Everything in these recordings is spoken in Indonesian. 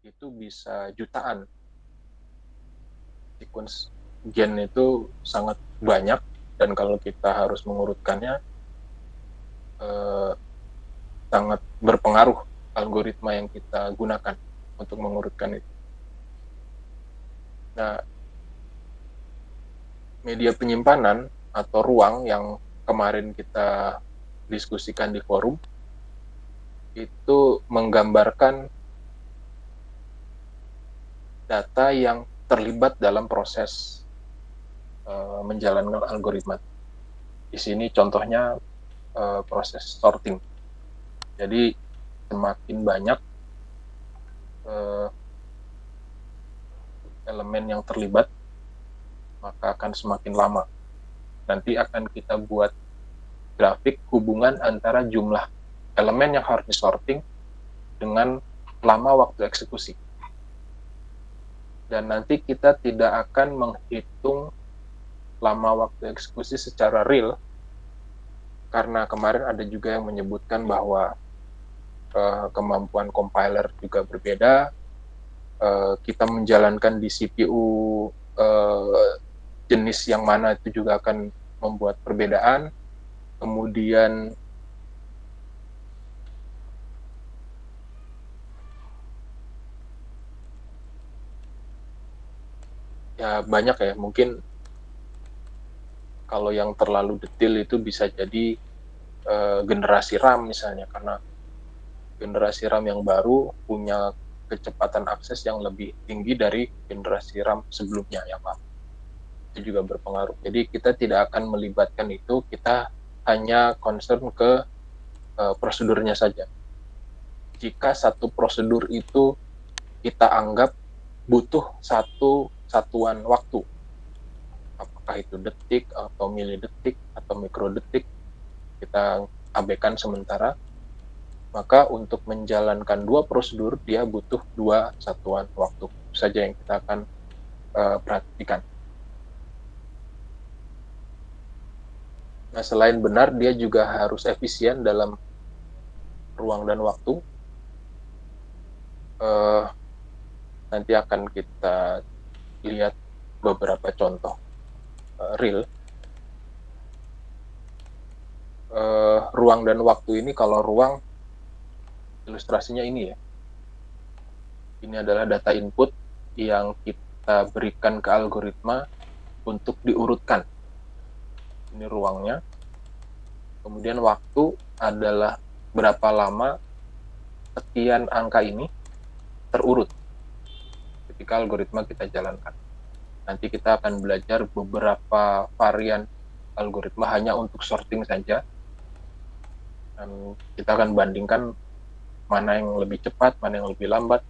itu bisa jutaan. Sequence gen itu sangat banyak, dan kalau kita harus mengurutkannya sangat berpengaruh algoritma yang kita gunakan untuk mengurutkan itu. Nah, media penyimpanan atau ruang yang kemarin kita diskusikan di forum itu menggambarkan data yang terlibat dalam proses menjalankan algoritma. Di sini contohnya proses sorting. Jadi semakin banyak elemen yang terlibat, maka akan semakin lama. Nanti akan kita buat grafik hubungan antara jumlah elemen yang harus disorting dengan lama waktu eksekusi. Dan nanti kita tidak akan menghitung lama waktu eksekusi secara real, karena kemarin ada juga yang menyebutkan bahwa kemampuan compiler juga berbeda, kita menjalankan di CPU jenis yang mana itu juga akan membuat perbedaan. Kemudian ya banyak ya, mungkin kalau yang terlalu detail itu bisa jadi generasi RAM misalnya, karena generasi RAM yang baru punya kecepatan akses yang lebih tinggi dari generasi RAM sebelumnya yang lama. Itu juga berpengaruh. Jadi kita tidak akan melibatkan itu, kita hanya concern ke prosedurnya saja. Jika satu prosedur itu kita anggap butuh satu satuan waktu, apakah itu detik atau milidetik atau mikrodetik, kita abaikan sementara, maka untuk menjalankan dua prosedur dia butuh dua satuan waktu saja yang kita akan perhatikan. Nah, selain benar, dia juga harus efisien dalam ruang dan waktu. Nanti akan kita lihat beberapa contoh real. Ruang dan waktu ini, kalau ruang ilustrasinya ini ya. Ini adalah data input yang kita berikan ke algoritma untuk diurutkan. Ini ruangnya. Kemudian waktu adalah berapa lama sekian angka ini terurut ketika algoritma kita jalankan. Nanti kita akan belajar beberapa varian algoritma hanya untuk sorting saja. Dan kita akan bandingkan mana yang lebih cepat, mana yang lebih lambat.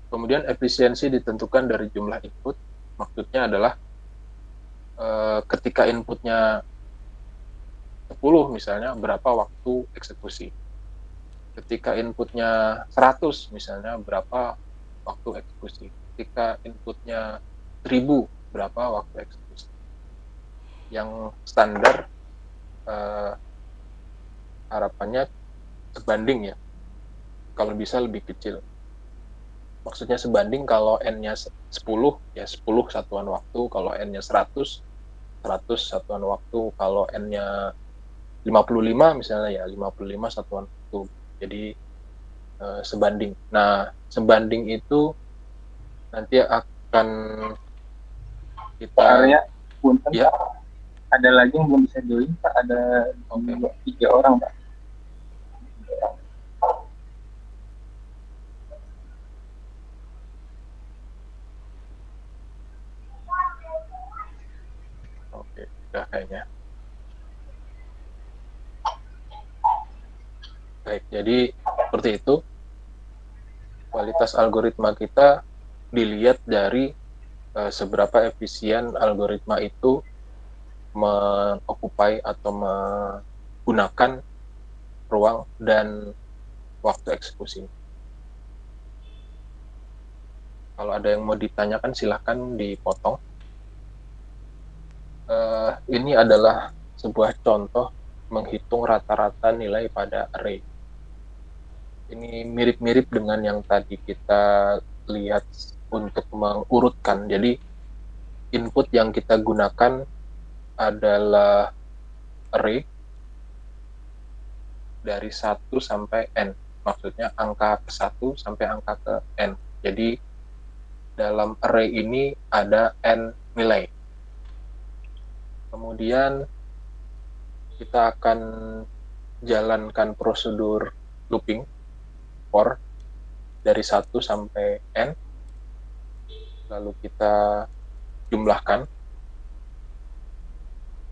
Kemudian efisiensi ditentukan dari jumlah input. Maksudnya adalah ketika inputnya 10 misalnya, berapa waktu eksekusi. Ketika inputnya 100 misalnya, berapa waktu eksekusi. Ketika inputnya 1000, berapa waktu eksekusi. Yang standar harapannya sebanding ya. Kalau bisa lebih kecil. Maksudnya sebanding, kalau N-nya 10, ya 10 satuan waktu. Kalau N-nya 100 satuan waktu. Kalau N-nya 55 misalnya, ya 55 satuan waktu. Jadi sebanding. Nah, sebanding itu nanti akan kita... Arya, punten ya. Pak. Ada lagi yang belum bisa join, Pak. Ada 3 orang, Pak. Oke, udah kayaknya. Baik, jadi seperti itu. Kualitas algoritma kita dilihat dari seberapa efisien algoritma itu mengokupai atau menggunakan ruang dan waktu eksekusi. Kalau ada yang mau ditanyakan, silahkan dipotong. Ini adalah sebuah contoh menghitung rata-rata nilai pada array. Ini mirip-mirip dengan yang tadi kita lihat untuk mengurutkan. Jadi input yang kita gunakan adalah array dari 1 sampai n. Maksudnya angka ke 1 sampai angka ke n. Jadi dalam array ini ada n nilai. Kemudian kita akan jalankan prosedur looping for dari 1 sampai n. Lalu kita jumlahkan.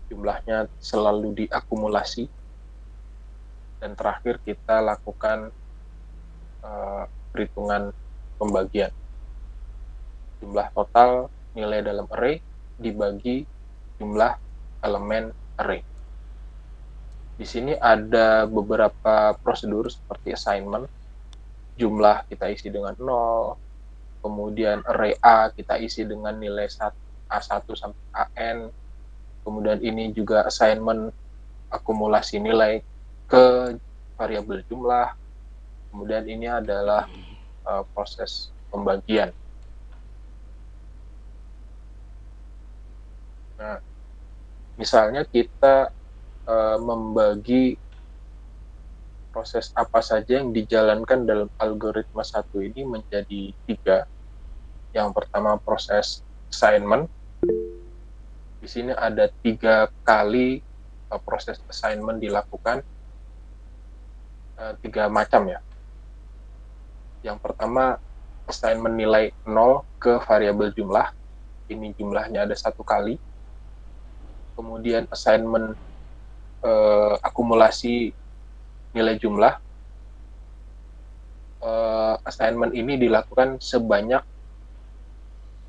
Jumlahnya selalu diakumulasi. Dan terakhir kita lakukan perhitungan pembagian. Jumlah total nilai dalam array dibagi jumlah elemen array. Di sini ada beberapa prosedur seperti assignment. Jumlah kita isi dengan 0, kemudian array A kita isi dengan nilai A1 sampai AN, kemudian ini juga assignment akumulasi nilai ke variabel jumlah, kemudian ini adalah proses pembagian. Nah, misalnya kita membagi proses apa saja yang dijalankan dalam algoritma 1 ini menjadi 3. Yang pertama proses assignment. Di sini ada 3 kali proses assignment dilakukan, 3 macam ya. Yang pertama assignment nilai 0 ke variabel jumlah. Ini jumlahnya ada 1 kali. Kemudian assignment akumulasi nilai jumlah. Assignment ini dilakukan sebanyak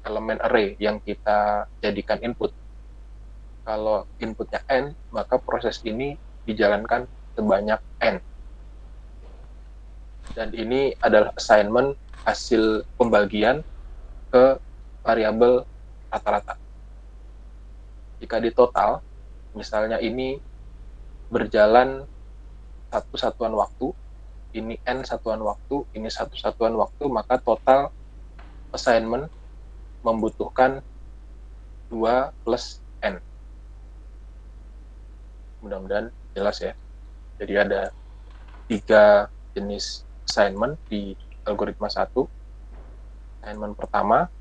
elemen array yang kita jadikan input. Kalau inputnya n, maka proses ini dijalankan sebanyak n. Dan ini adalah assignment hasil pembagian ke variabel rata-rata. Jika di total, misalnya ini berjalan 1 satuan waktu, ini n satuan waktu, ini 1 satuan waktu, maka total assignment membutuhkan 2 plus n. Mudah-mudahan jelas ya. Jadi ada 3 jenis assignment di algoritma 1. Assignment pertama,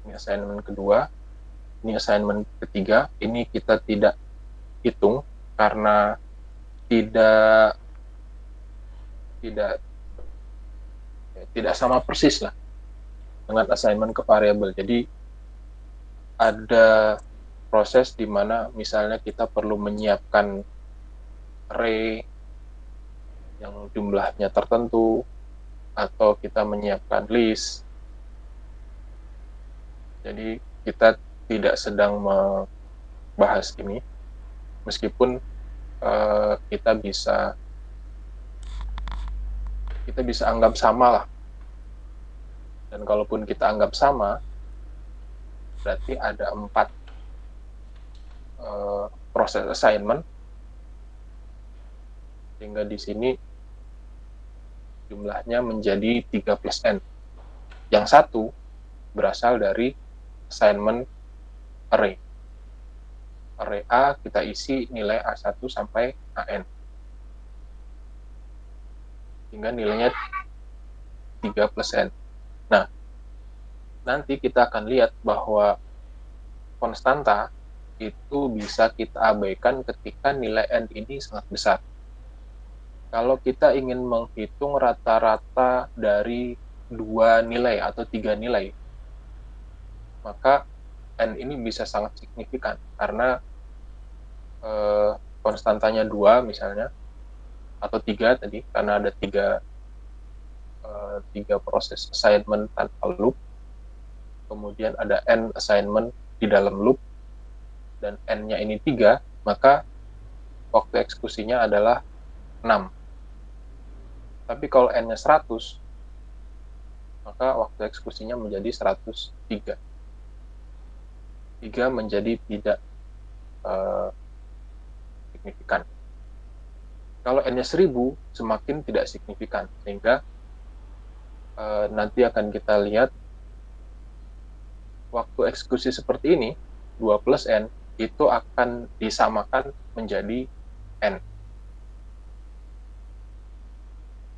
ini assignment kedua, ini assignment ketiga. Ini kita tidak hitung karena tidak sama persis lah dengan assignment ke variabel. Jadi ada proses di mana misalnya kita perlu menyiapkan array yang jumlahnya tertentu, atau kita menyiapkan list. Jadi kita tidak sedang membahas ini, meskipun kita bisa anggap sama lah. Dan kalaupun kita anggap sama, berarti ada 4 proses assignment, sehingga di sini jumlahnya menjadi 3 plus n. Yang satu berasal dari assignment array. Array A kita isi nilai A1 sampai AN. Sehingga nilainya 3 plus n. Nah, nanti kita akan lihat bahwa konstanta itu bisa kita abaikan ketika nilai n ini sangat besar. Kalau kita ingin menghitung rata-rata dari 2 nilai atau 3 nilai, maka n ini bisa sangat signifikan, karena konstantanya 2 misalnya, atau 3 tadi, karena ada 3 proses assignment tanpa loop, kemudian ada n assignment di dalam loop, dan n-nya ini 3, maka waktu eksekusinya adalah 6. Tapi kalau n-nya 100, maka waktu eksekusinya menjadi 103. 3 menjadi tidak signifikan. Kalau N-nya 1000, semakin tidak signifikan. Sehingga nanti akan kita lihat waktu eksekusi seperti ini, 2 plus N, itu akan disamakan menjadi N.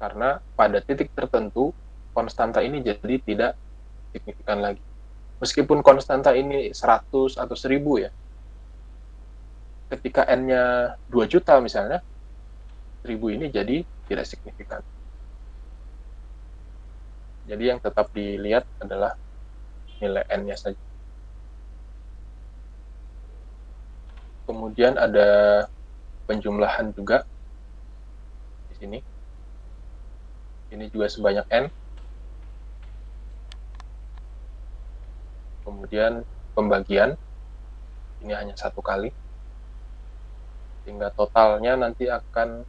Karena pada titik tertentu, konstanta ini jadi tidak signifikan lagi. Meskipun konstanta ini 100 atau 1000 ya, ketika N-nya 2 juta misalnya, 1000 ini jadi tidak signifikan. Jadi yang tetap dilihat adalah nilai N-nya saja. Kemudian ada penjumlahan juga di sini. Ini juga sebanyak N. Kemudian pembagian, ini hanya 1 kali. Sehingga totalnya nanti akan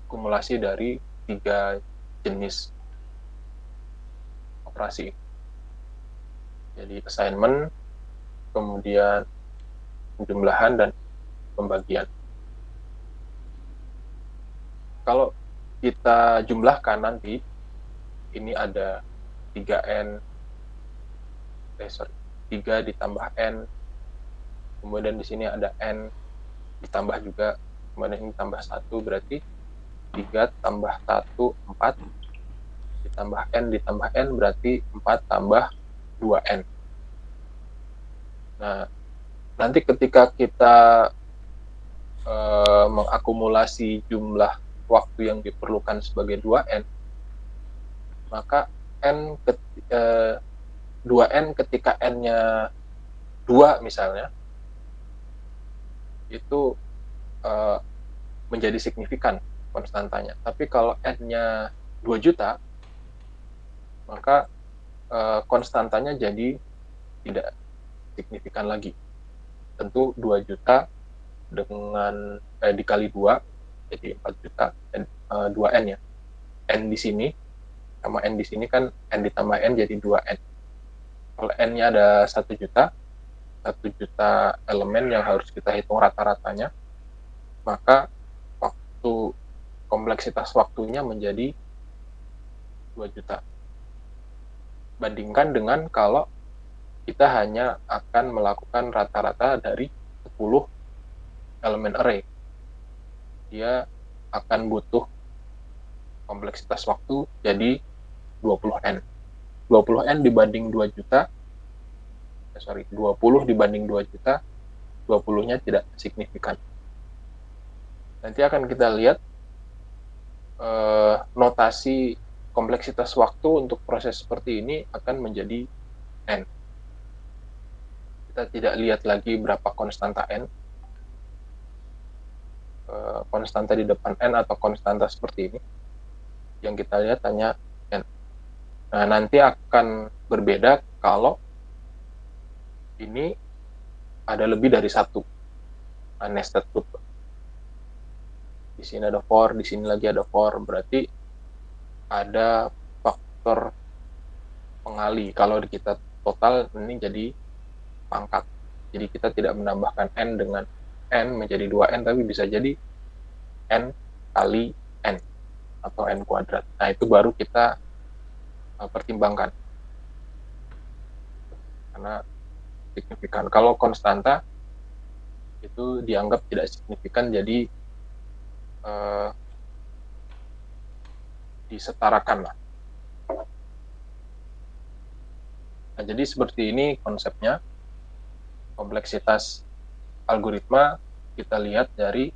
akumulasi dari 3 jenis operasi. Jadi assignment, kemudian penjumlahan, dan pembagian. Kalau kita jumlahkan nanti, ini ada 3 ditambah N, kemudian di sini ada N ditambah juga, kemudian ini tambah 1, berarti 3 tambah 1, 4, ditambah N berarti 4 tambah 2N. Nah, nanti ketika kita mengakumulasi jumlah waktu yang diperlukan sebagai 2N, maka 2N ketika N-nya 2 misalnya, itu menjadi signifikan konstantanya. Tapi kalau N-nya 2 juta, maka konstantanya jadi tidak signifikan lagi. Tentu 2 juta dengan dikali 2, jadi 4 juta, 2N ya. N di sini, sama N di sini kan N ditambah N jadi 2N. Kalau N-nya ada 1 juta, 1 juta elemen yang harus kita hitung rata-ratanya, maka kompleksitas waktunya menjadi 2 juta. Bandingkan dengan kalau kita hanya akan melakukan rata-rata dari 10 elemen array. Dia akan butuh kompleksitas waktu jadi 20N. 20N dibanding 2 juta, 20 dibanding 2 juta, 20-nya tidak signifikan. Nanti akan kita lihat notasi kompleksitas waktu untuk proses seperti ini akan menjadi N. Kita tidak lihat lagi berapa konstanta N, konstanta di depan N atau konstanta seperti ini. Yang kita lihat hanya N. Nah, nanti akan berbeda kalau ini ada lebih dari 1 nested loop. Di sini ada for, di sini lagi ada for, berarti ada faktor pengali. Kalau kita total ini jadi pangkat. Jadi kita tidak menambahkan N dengan N menjadi 2N, tapi bisa jadi N kali N atau N kuadrat. Nah, itu baru kita pertimbangkan. Karena signifikan. Kalau konstanta itu dianggap tidak signifikan, jadi disetarakan lah. Nah, jadi seperti ini konsepnya. Kompleksitas algoritma kita lihat dari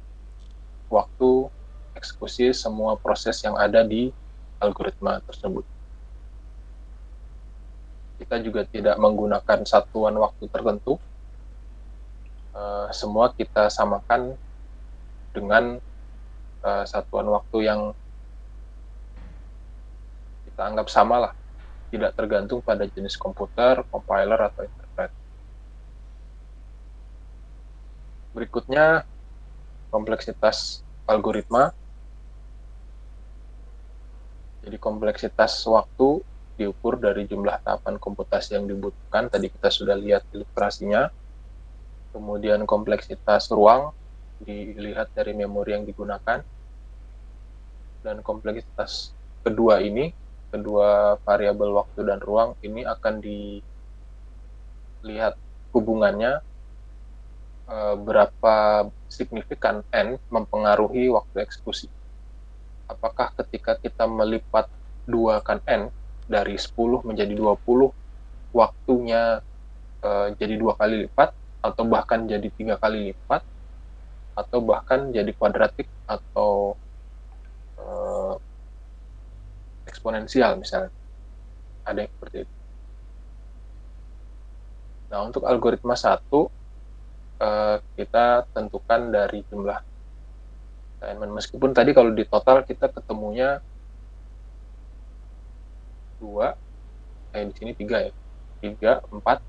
waktu eksekusi semua proses yang ada di algoritma tersebut. Kita juga tidak menggunakan satuan waktu tertentu. Semua kita samakan dengan satuan waktu yang kita anggap sama lah, tidak tergantung pada jenis komputer, compiler, atau interpret. Berikutnya, kompleksitas algoritma. Jadi kompleksitas waktu diukur dari jumlah tahapan komputasi yang dibutuhkan. Tadi kita sudah lihat ilustrasinya. Kemudian kompleksitas ruang dilihat dari memori yang digunakan. Dan kompleksitas kedua variabel waktu dan ruang ini akan dilihat hubungannya berapa signifikan n mempengaruhi waktu eksekusi. Apakah ketika kita melipat 2 kan n dari 10 menjadi 20, waktunya jadi 2 kali lipat, atau bahkan jadi 3 kali lipat, atau bahkan jadi kuadratik atau eksponensial misalnya. Ada yang seperti itu. Nah, untuk algoritma 1, kita tentukan dari jumlah assignment. Meskipun tadi kalau di total kita ketemunya 2, di sini 3 ya. 3, 4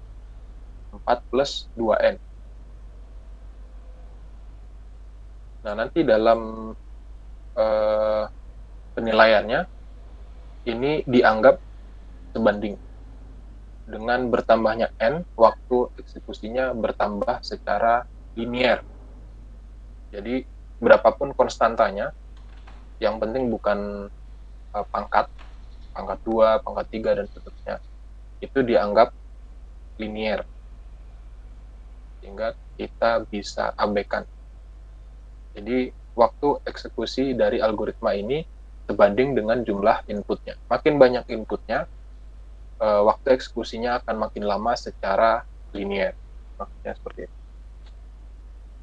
plus 2N. Nah, nanti dalam penilaiannya, ini dianggap sebanding. Dengan bertambahnya N, waktu eksekusinya bertambah secara linier. Jadi, berapapun konstantanya, yang penting bukan pangkat 2, pangkat 3, dan seterusnya. Itu dianggap linier. Sehingga kita bisa abaikan. Jadi, waktu eksekusi dari algoritma ini sebanding dengan jumlah inputnya. Makin banyak inputnya, waktu eksekusinya akan makin lama secara linier. Maksudnya seperti itu.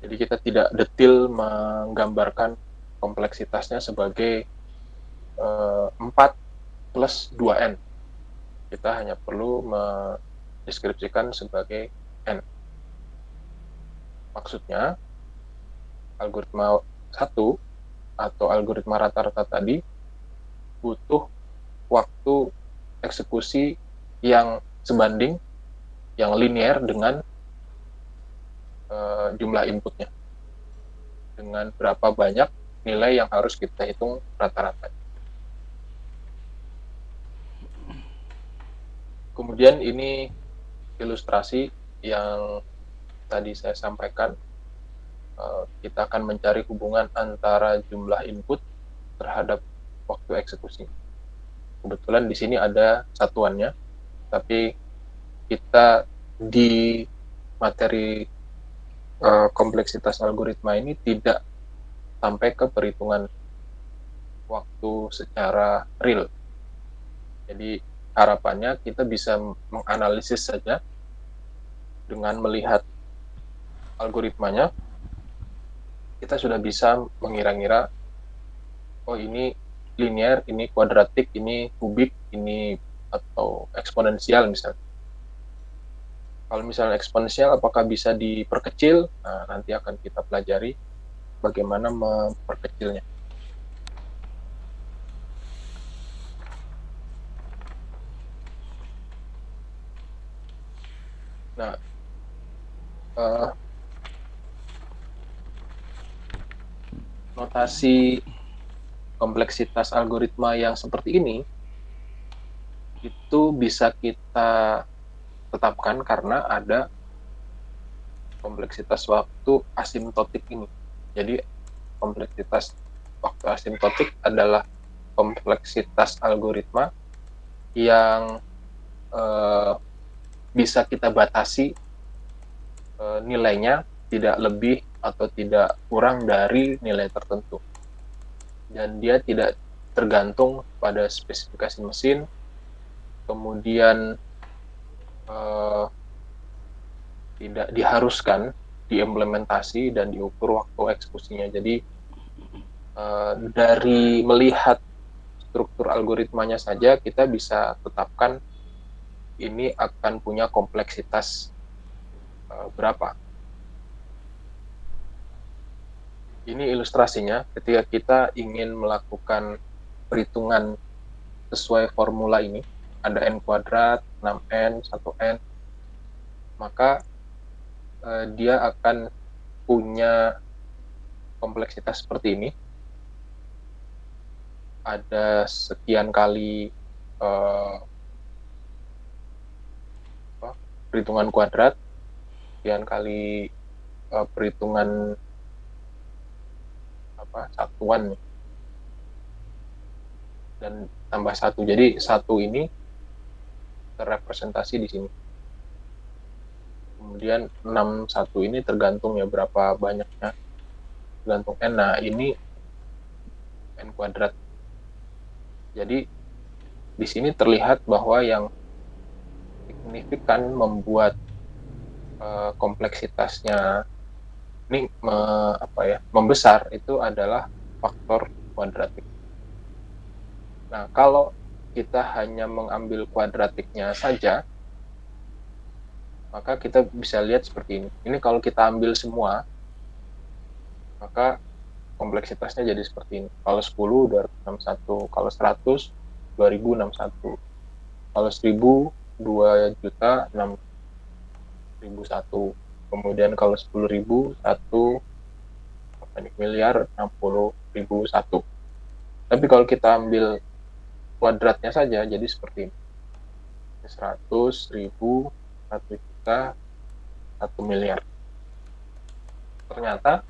Jadi kita tidak detil menggambarkan kompleksitasnya sebagai 4 plus 2N. Kita hanya perlu mendeskripsikan sebagai N. Maksudnya, algoritma 1 atau algoritma rata-rata tadi butuh waktu eksekusi yang sebanding, yang linier dengan jumlah inputnya. Dengan berapa banyak nilai yang harus kita hitung rata-rata. Kemudian ini ilustrasi yang tadi saya sampaikan. Kita akan mencari hubungan antara jumlah input terhadap waktu eksekusi. Kebetulan di sini ada satuannya, tapi kita di materi kompleksitas algoritma ini tidak sampai ke perhitungan waktu secara real. Jadi harapannya kita bisa menganalisis saja dengan melihat algoritmanya. Kita sudah bisa mengira-ngira, oh ini linear, ini kuadratik, ini kubik, ini atau eksponensial misalnya. Kalau misalnya eksponensial, apakah bisa diperkecil? Nah, nanti akan kita pelajari bagaimana memperkecilnya. Nah, notasi kompleksitas algoritma yang seperti ini itu bisa kita tetapkan karena ada kompleksitas waktu asimptotik ini. Jadi kompleksitas waktu asimptotik adalah kompleksitas algoritma yang bisa kita batasi nilainya tidak lebih atau tidak kurang dari nilai tertentu. Dan dia tidak tergantung pada spesifikasi mesin, kemudian tidak diharuskan diimplementasi dan diukur waktu eksekusinya. Jadi dari melihat struktur algoritmanya saja kita bisa tetapkan ini akan punya kompleksitas berapa. Ini ilustrasinya ketika kita ingin melakukan perhitungan sesuai formula ini, ada n kuadrat, 6n, 1n, maka dia akan punya kompleksitas seperti ini. Ada sekian kali perhitungan kuadrat, sekian kali perhitungan satuan nih. Dan tambah 1. Jadi 1 ini terrepresentasi di sini. Kemudian 61 ini tergantung ya berapa banyaknya, tergantung n. Nah, ini n kuadrat. Jadi di sini terlihat bahwa yang signifikan membuat kompleksitasnya ini membesar itu adalah faktor kuadratik. Nah, kalau kita hanya mengambil kuadratiknya saja, maka kita bisa lihat seperti ini. Ini kalau kita ambil semua, maka kompleksitasnya jadi seperti ini. Kalau 10, 261. Kalau 100, 2061. Kalau 1000, 2.006.001. Kemudian kalau 10.000, 1 miliar 60.001. Tapi kalau kita ambil kuadratnya saja, jadi seperti ini. 100, 1000, 1 juta, 1 miliar. Ternyata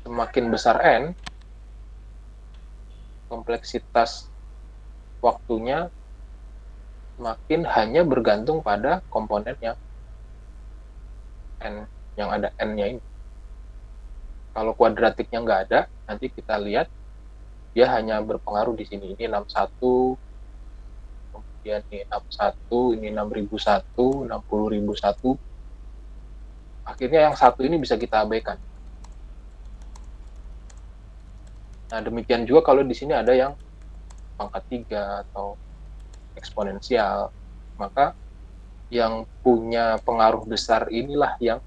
semakin besar n, kompleksitas waktunya semakin hanya bergantung pada komponen yang n, yang ada n-nya ini. Kalau kuadratiknya nggak ada, nanti kita lihat dia hanya berpengaruh di sini. Ini 61, kemudian ini 61, ini 6.001, 60.001. Akhirnya yang 1 ini bisa kita abaikan. Nah, demikian juga kalau di sini ada yang pangkat 3 atau eksponensial, maka yang punya pengaruh besar inilah yang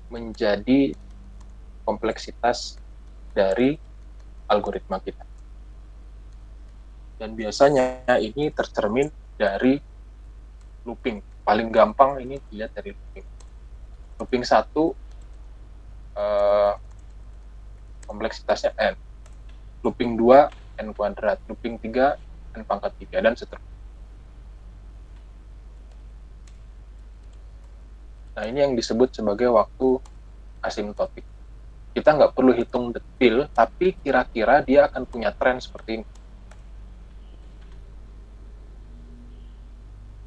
menjadi kompleksitas dari algoritma kita. Dan biasanya ini tercermin dari looping. Paling gampang ini dilihat dari looping. Looping 1 kompleksitasnya n. Looping 2 n kuadrat. Looping 3 n pangkat 3 dan seterusnya. Nah, ini yang disebut sebagai waktu asimptotik. Kita nggak perlu hitung detail, tapi kira-kira dia akan punya tren seperti ini.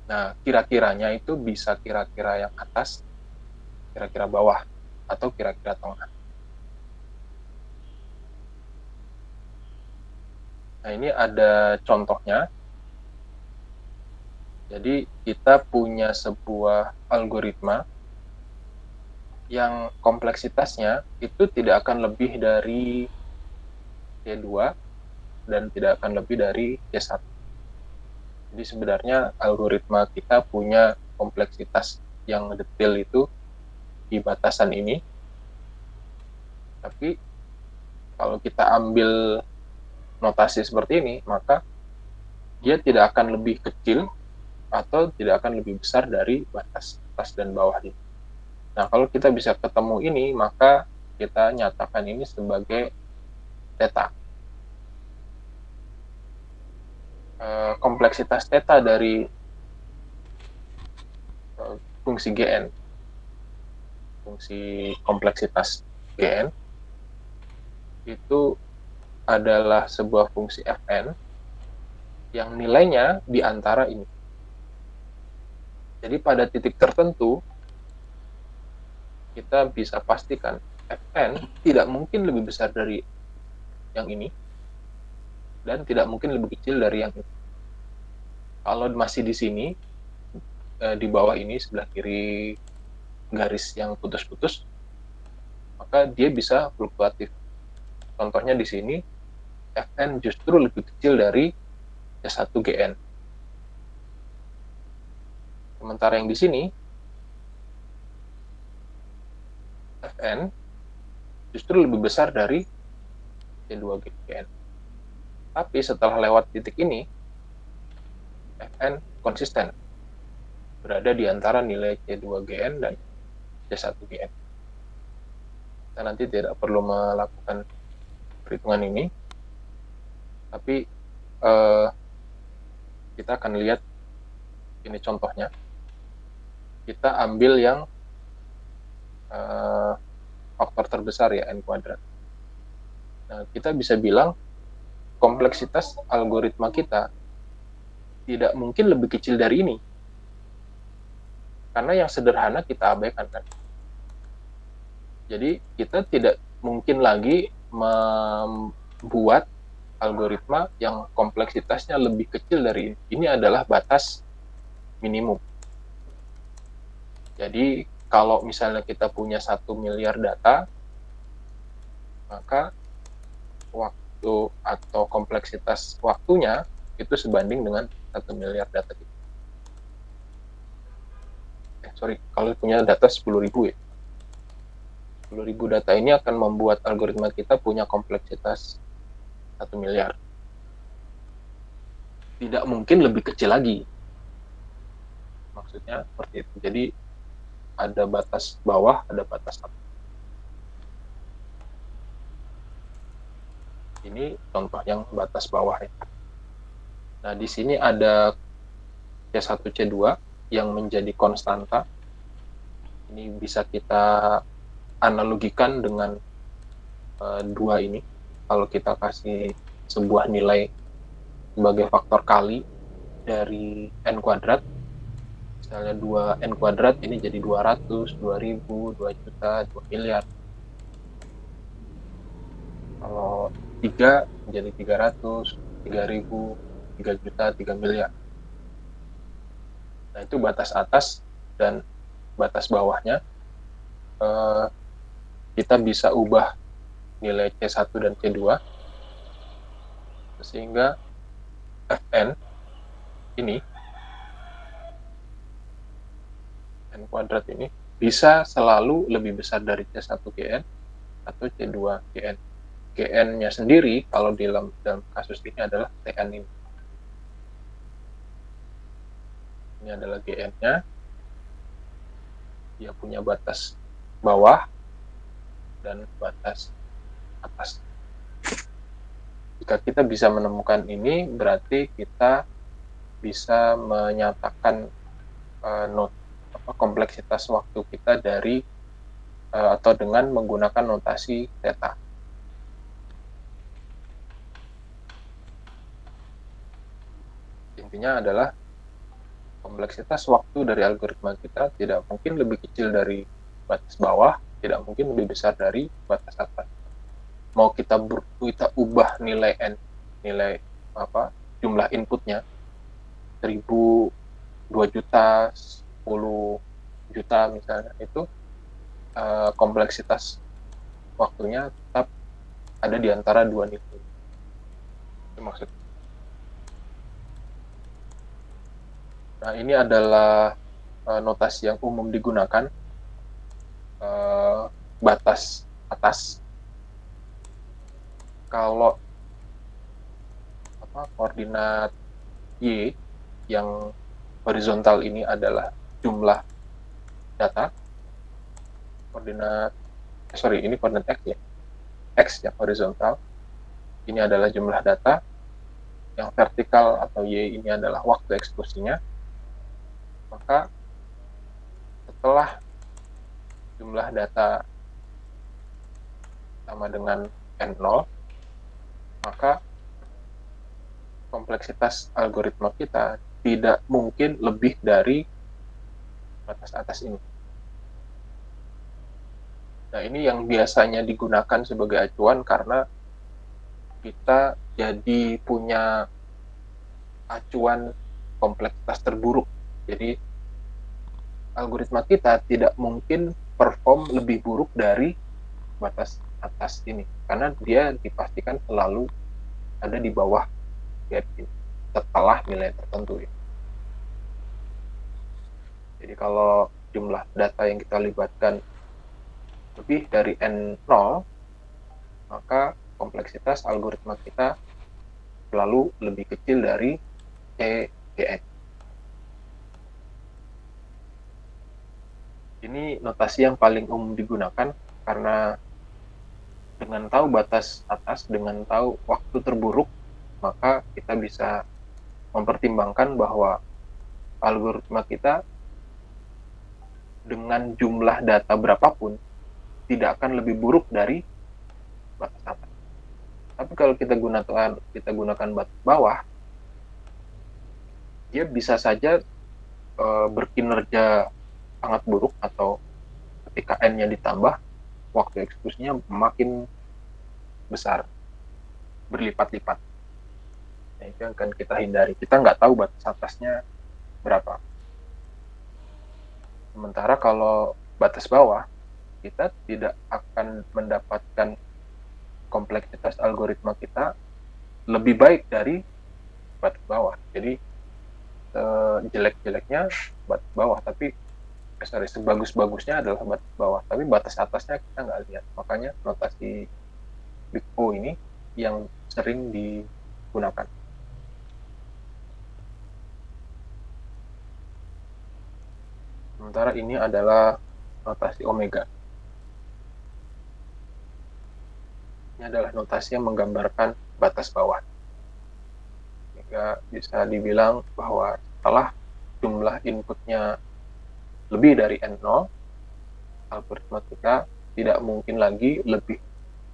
Nah, kira-kiranya itu bisa kira-kira yang atas, kira-kira bawah, atau kira-kira tengah. Nah, ini ada contohnya. Jadi, kita punya sebuah algoritma yang kompleksitasnya itu tidak akan lebih dari C2 dan tidak akan lebih dari C1. Jadi sebenarnya algoritma kita punya kompleksitas yang detail itu di batasan ini. Tapi kalau kita ambil notasi seperti ini, maka dia tidak akan lebih kecil atau tidak akan lebih besar dari batas atas dan bawah ini. Nah, kalau kita bisa ketemu ini, maka kita nyatakan ini sebagai theta. Kompleksitas theta dari fungsi Gn, fungsi kompleksitas Gn, itu adalah sebuah fungsi Fn yang nilainya di antara ini. Jadi pada titik tertentu, kita bisa pastikan Fn tidak mungkin lebih besar dari yang ini, dan tidak mungkin lebih kecil dari yang ini. Kalau masih di sini, di bawah ini, sebelah kiri garis yang putus-putus, maka dia bisa fluktuatif. Contohnya di sini, Fn justru lebih kecil dari C1Gn. Sementara yang di sini, Fn justru lebih besar dari C2Gn. Tapi setelah lewat titik ini, Fn konsisten, berada di antara nilai C2Gn dan C1Gn. Kita nanti tidak perlu melakukan perhitungan ini, tapi kita akan lihat ini contohnya. Kita ambil yang faktor terbesar ya, n kuadrat. Nah, kita bisa bilang kompleksitas algoritma kita tidak mungkin lebih kecil dari ini. Karena yang sederhana kita abaikan kan. Jadi kita tidak mungkin lagi membuat algoritma yang kompleksitasnya lebih kecil dari ini. Ini adalah batas minimum. Jadi kalau misalnya kita punya 1 miliar data, maka waktu atau kompleksitas waktunya itu sebanding dengan 1 miliar data kita. Kalau punya data 10.000 ya. 10.000 data ini akan membuat algoritma kita punya kompleksitas 1 miliar. Tidak mungkin lebih kecil lagi. Maksudnya seperti itu. Jadi ada batas bawah, ada batas atas. Ini contoh yang batas bawah ya. Nah, di sini ada C1, C2 yang menjadi konstanta. Ini bisa kita analogikan dengan dua ini. Kalau kita kasih sebuah nilai sebagai faktor kali dari n kuadrat, misalnya 2n kuadrat ini jadi 200, 2000, 2 juta, 2 miliar. Kalau 3 menjadi 300, 3000, 3 juta, 3 miliar. Nah, itu batas atas, dan batas bawahnya kita bisa ubah nilai C1 dan C2 sehingga Fn ini, n kuadrat ini, bisa selalu lebih besar dari C1 Gn atau C2 Gn. Gn-nya sendiri kalau dalam kasus ini adalah Tn ini. Ini adalah Gn-nya. Dia punya batas bawah dan batas atas. Jika kita bisa menemukan ini, berarti kita bisa menyatakan kompleksitas waktu kita dari atau dengan menggunakan notasi theta. Intinya adalah kompleksitas waktu dari algoritma kita tidak mungkin lebih kecil dari batas bawah, tidak mungkin lebih besar dari batas atas. Mau kita ubah nilai n, nilai jumlah inputnya 1000, 2 juta, 10 juta misalnya, itu kompleksitas waktunya tetap ada di antara dua nilai. Itu maksudnya. Nah, ini adalah notasi yang umum digunakan, batas atas. Kalau koordinat Y yang horizontal ini adalah jumlah data, ini koordinat X ya, X yang horizontal, ini adalah jumlah data, yang vertikal atau Y ini adalah waktu eksekusinya. Maka setelah jumlah data sama dengan N0, maka kompleksitas algoritma kita tidak mungkin lebih dari batas atas ini. Nah, ini yang biasanya digunakan sebagai acuan karena kita jadi punya acuan kompleksitas terburuk. Jadi algoritma kita tidak mungkin perform lebih buruk dari batas atas ini, karena dia dipastikan selalu ada di bawah gap ini setelah nilai tertentu ya. Jadi kalau jumlah data yang kita libatkan lebih dari N0, maka kompleksitas algoritma kita selalu lebih kecil dari CGN. Ini notasi yang paling umum digunakan karena dengan tahu batas atas, dengan tahu waktu terburuk, maka kita bisa mempertimbangkan bahwa algoritma kita dengan jumlah data berapapun tidak akan lebih buruk dari batas atas. Tapi kalau kita gunakan batas bawah, dia bisa saja berkinerja sangat buruk, atau ketika n-nya ditambah, waktu eksekusinya makin besar, berlipat-lipat. Nah, itu yang akan kita hindari. Kita nggak tahu batas atasnya berapa. Sementara kalau batas bawah, kita tidak akan mendapatkan kompleksitas algoritma kita lebih baik dari batas bawah. Jadi jelek-jeleknya batas bawah, tapi sebagus-bagusnya adalah batas bawah, tapi batas atasnya kita nggak lihat. Makanya notasi Big O ini yang sering digunakan. Sementara ini adalah notasi omega. Ini adalah notasi yang menggambarkan batas bawah. Sehingga bisa dibilang bahwa setelah jumlah inputnya lebih dari N0, algoritma kita tidak mungkin lagi lebih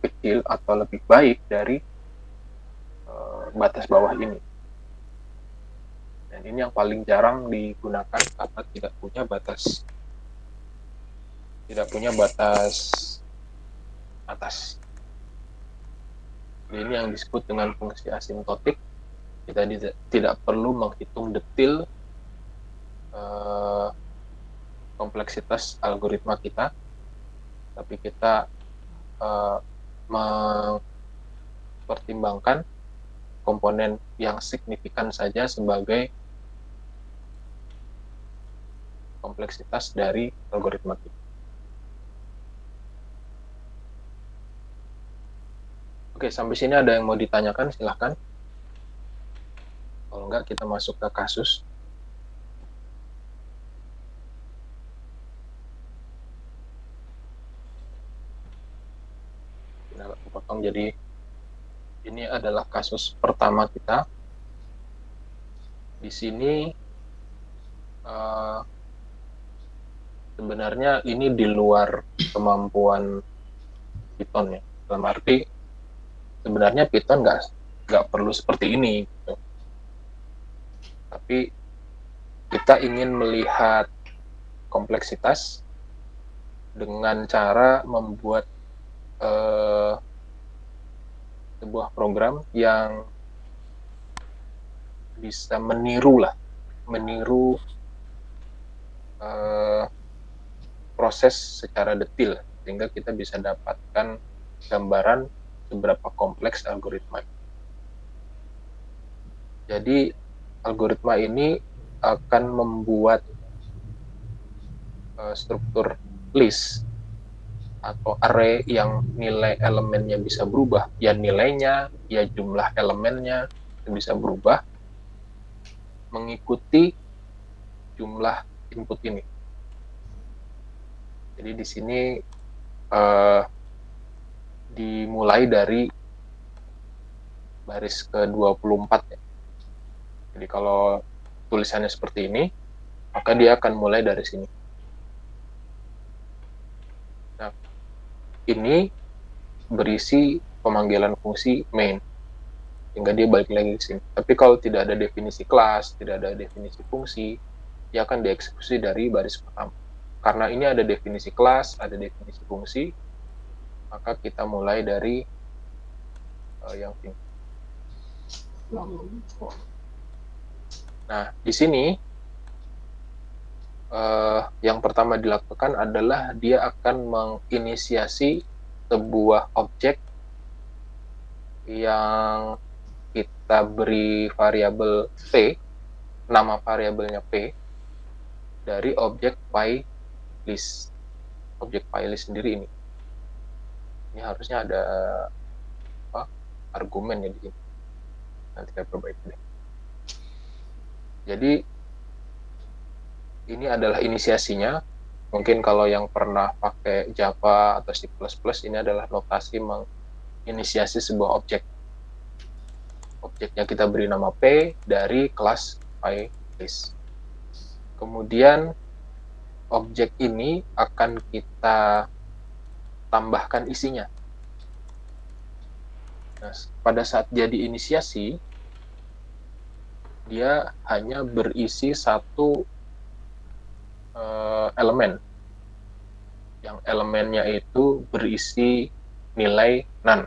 kecil atau lebih baik dari batas bawah ini. Dan ini yang paling jarang digunakan karena tidak punya batas atas. Ini yang disebut dengan fungsi asimptotik. Kita tidak perlu menghitung detil kompleksitas algoritma kita, tapi kita mempertimbangkan komponen yang signifikan saja sebagai kompleksitas dari algoritma kita. Oke, sampai sini ada yang mau ditanyakan? Silahkan. Kalau enggak, kita masuk ke kasus. Nah, aku potong. Jadi ini adalah kasus pertama kita. Di sini sebenarnya ini di luar kemampuan Python ya. Dalam arti sebenarnya Python nggak perlu seperti ini, gitu. Tapi kita ingin melihat kompleksitas dengan cara membuat sebuah program yang bisa meniru proses secara detil, sehingga kita bisa dapatkan gambaran seberapa kompleks algoritma. Jadi algoritma ini akan membuat struktur list atau array yang nilai elemennya bisa berubah, ya nilainya, ya jumlah elemennya bisa berubah mengikuti jumlah input ini. Jadi di sini dimulai dari baris ke-24 ya. Jadi kalau tulisannya seperti ini, maka dia akan mulai dari sini. Nah, ini berisi pemanggilan fungsi main, sehingga dia balik lagi ke sini. Tapi kalau tidak ada definisi kelas, tidak ada definisi fungsi, dia akan dieksekusi dari baris pertama. Karena ini ada definisi kelas, ada definisi fungsi, maka kita mulai dari yang ini. Nah, di sini yang pertama dilakukan adalah dia akan menginisiasi sebuah objek yang kita beri variabel P, nama variabelnya P, dari objek PyList. Objek PyList sendiri ini. Ini harusnya ada argumen ya di sini. Nanti saya perbaiki deh. Jadi ini adalah inisiasinya. Mungkin kalau yang pernah pakai Java atau C++, ini adalah notasi menginisiasi sebuah objek. Objeknya kita beri nama P dari kelas PyList. Kemudian objek ini akan kita tambahkan isinya. Nah, pada saat dia diinisiasi, dia hanya berisi satu elemen, yang elemennya itu berisi nilai none.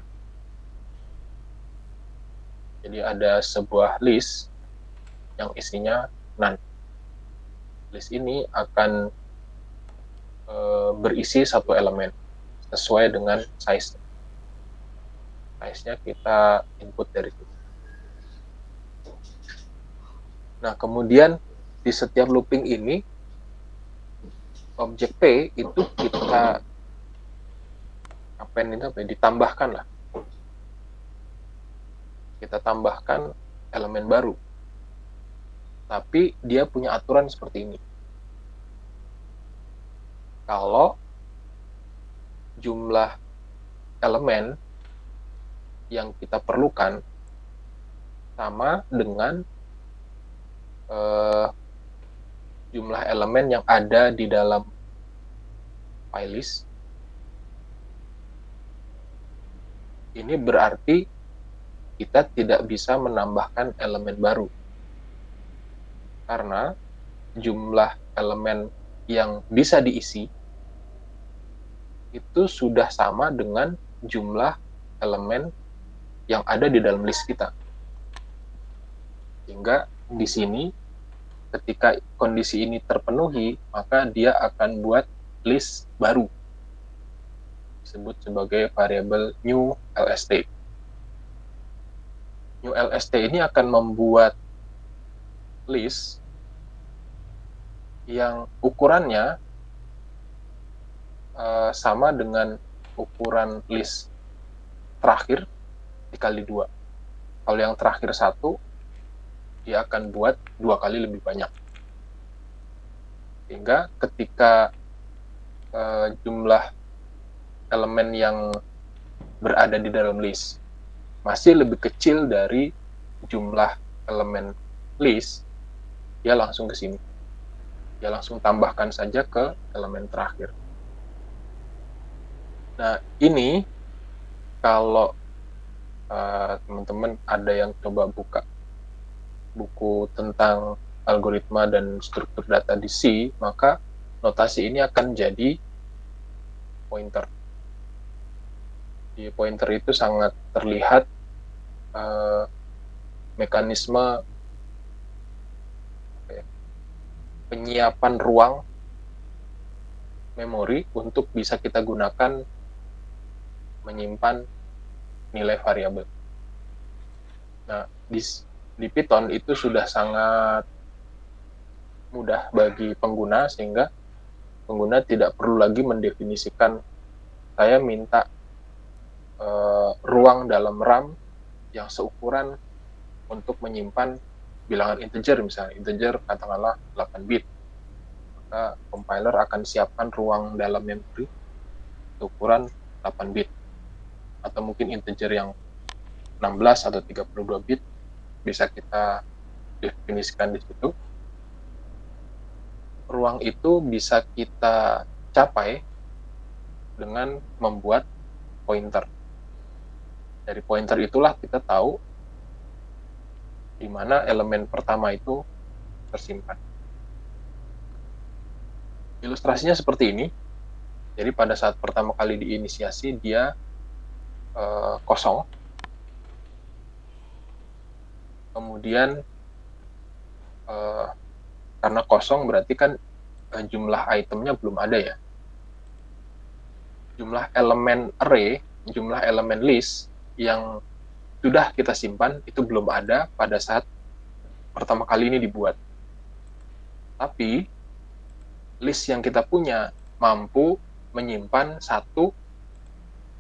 Jadi ada sebuah list yang isinya none. List ini akan berisi satu elemen sesuai dengan size. Size-nya kita input dari situ. Nah, kemudian di setiap looping ini, objek P itu kita ditambahkan lah. Kita tambahkan elemen baru. Tapi dia punya aturan seperti ini. Kalau jumlah elemen yang kita perlukan sama dengan jumlah elemen yang ada di dalam file list, ini berarti kita tidak bisa menambahkan elemen baru. Karena jumlah elemen yang bisa diisi itu sudah sama dengan jumlah elemen yang ada di dalam list kita. Sehingga di sini ketika kondisi ini terpenuhi, maka dia akan buat list baru, disebut sebagai variabel new lst. New lst ini akan membuat list yang ukurannya sama dengan ukuran list terakhir dikali 2. Kalau yang terakhir 1, dia akan buat 2 kali lebih banyak. Sehingga ketika jumlah elemen yang berada di dalam list masih lebih kecil dari jumlah elemen list, dia langsung ke sini. Dia langsung tambahkan saja ke elemen terakhir. Nah, ini kalau teman-teman ada yang coba buka buku tentang algoritma dan struktur data di C, maka notasi ini akan jadi pointer. Di pointer itu sangat terlihat mekanisme penyiapan ruang memori untuk bisa kita gunakan menyimpan nilai variabel. Nah, di Python itu sudah sangat mudah bagi pengguna, sehingga pengguna tidak perlu lagi mendefinisikan saya minta ruang dalam RAM yang seukuran untuk menyimpan bilangan integer, misalnya integer katakanlah 8 bit, maka compiler akan siapkan ruang dalam memori seukuran 8 bit, atau mungkin integer yang 16 atau 32 bit bisa kita definisikan di situ. Ruang itu bisa kita capai dengan membuat pointer. Dari pointer itulah kita tahu di mana elemen pertama itu tersimpan. Ilustrasinya seperti ini. Jadi pada saat pertama kali diinisiasi, dia kosong. Kemudian karena kosong berarti kan jumlah itemnya belum ada ya. Jumlah elemen array, jumlah elemen list yang sudah kita simpan itu belum ada pada saat pertama kali ini dibuat. Tapi list yang kita punya mampu menyimpan satu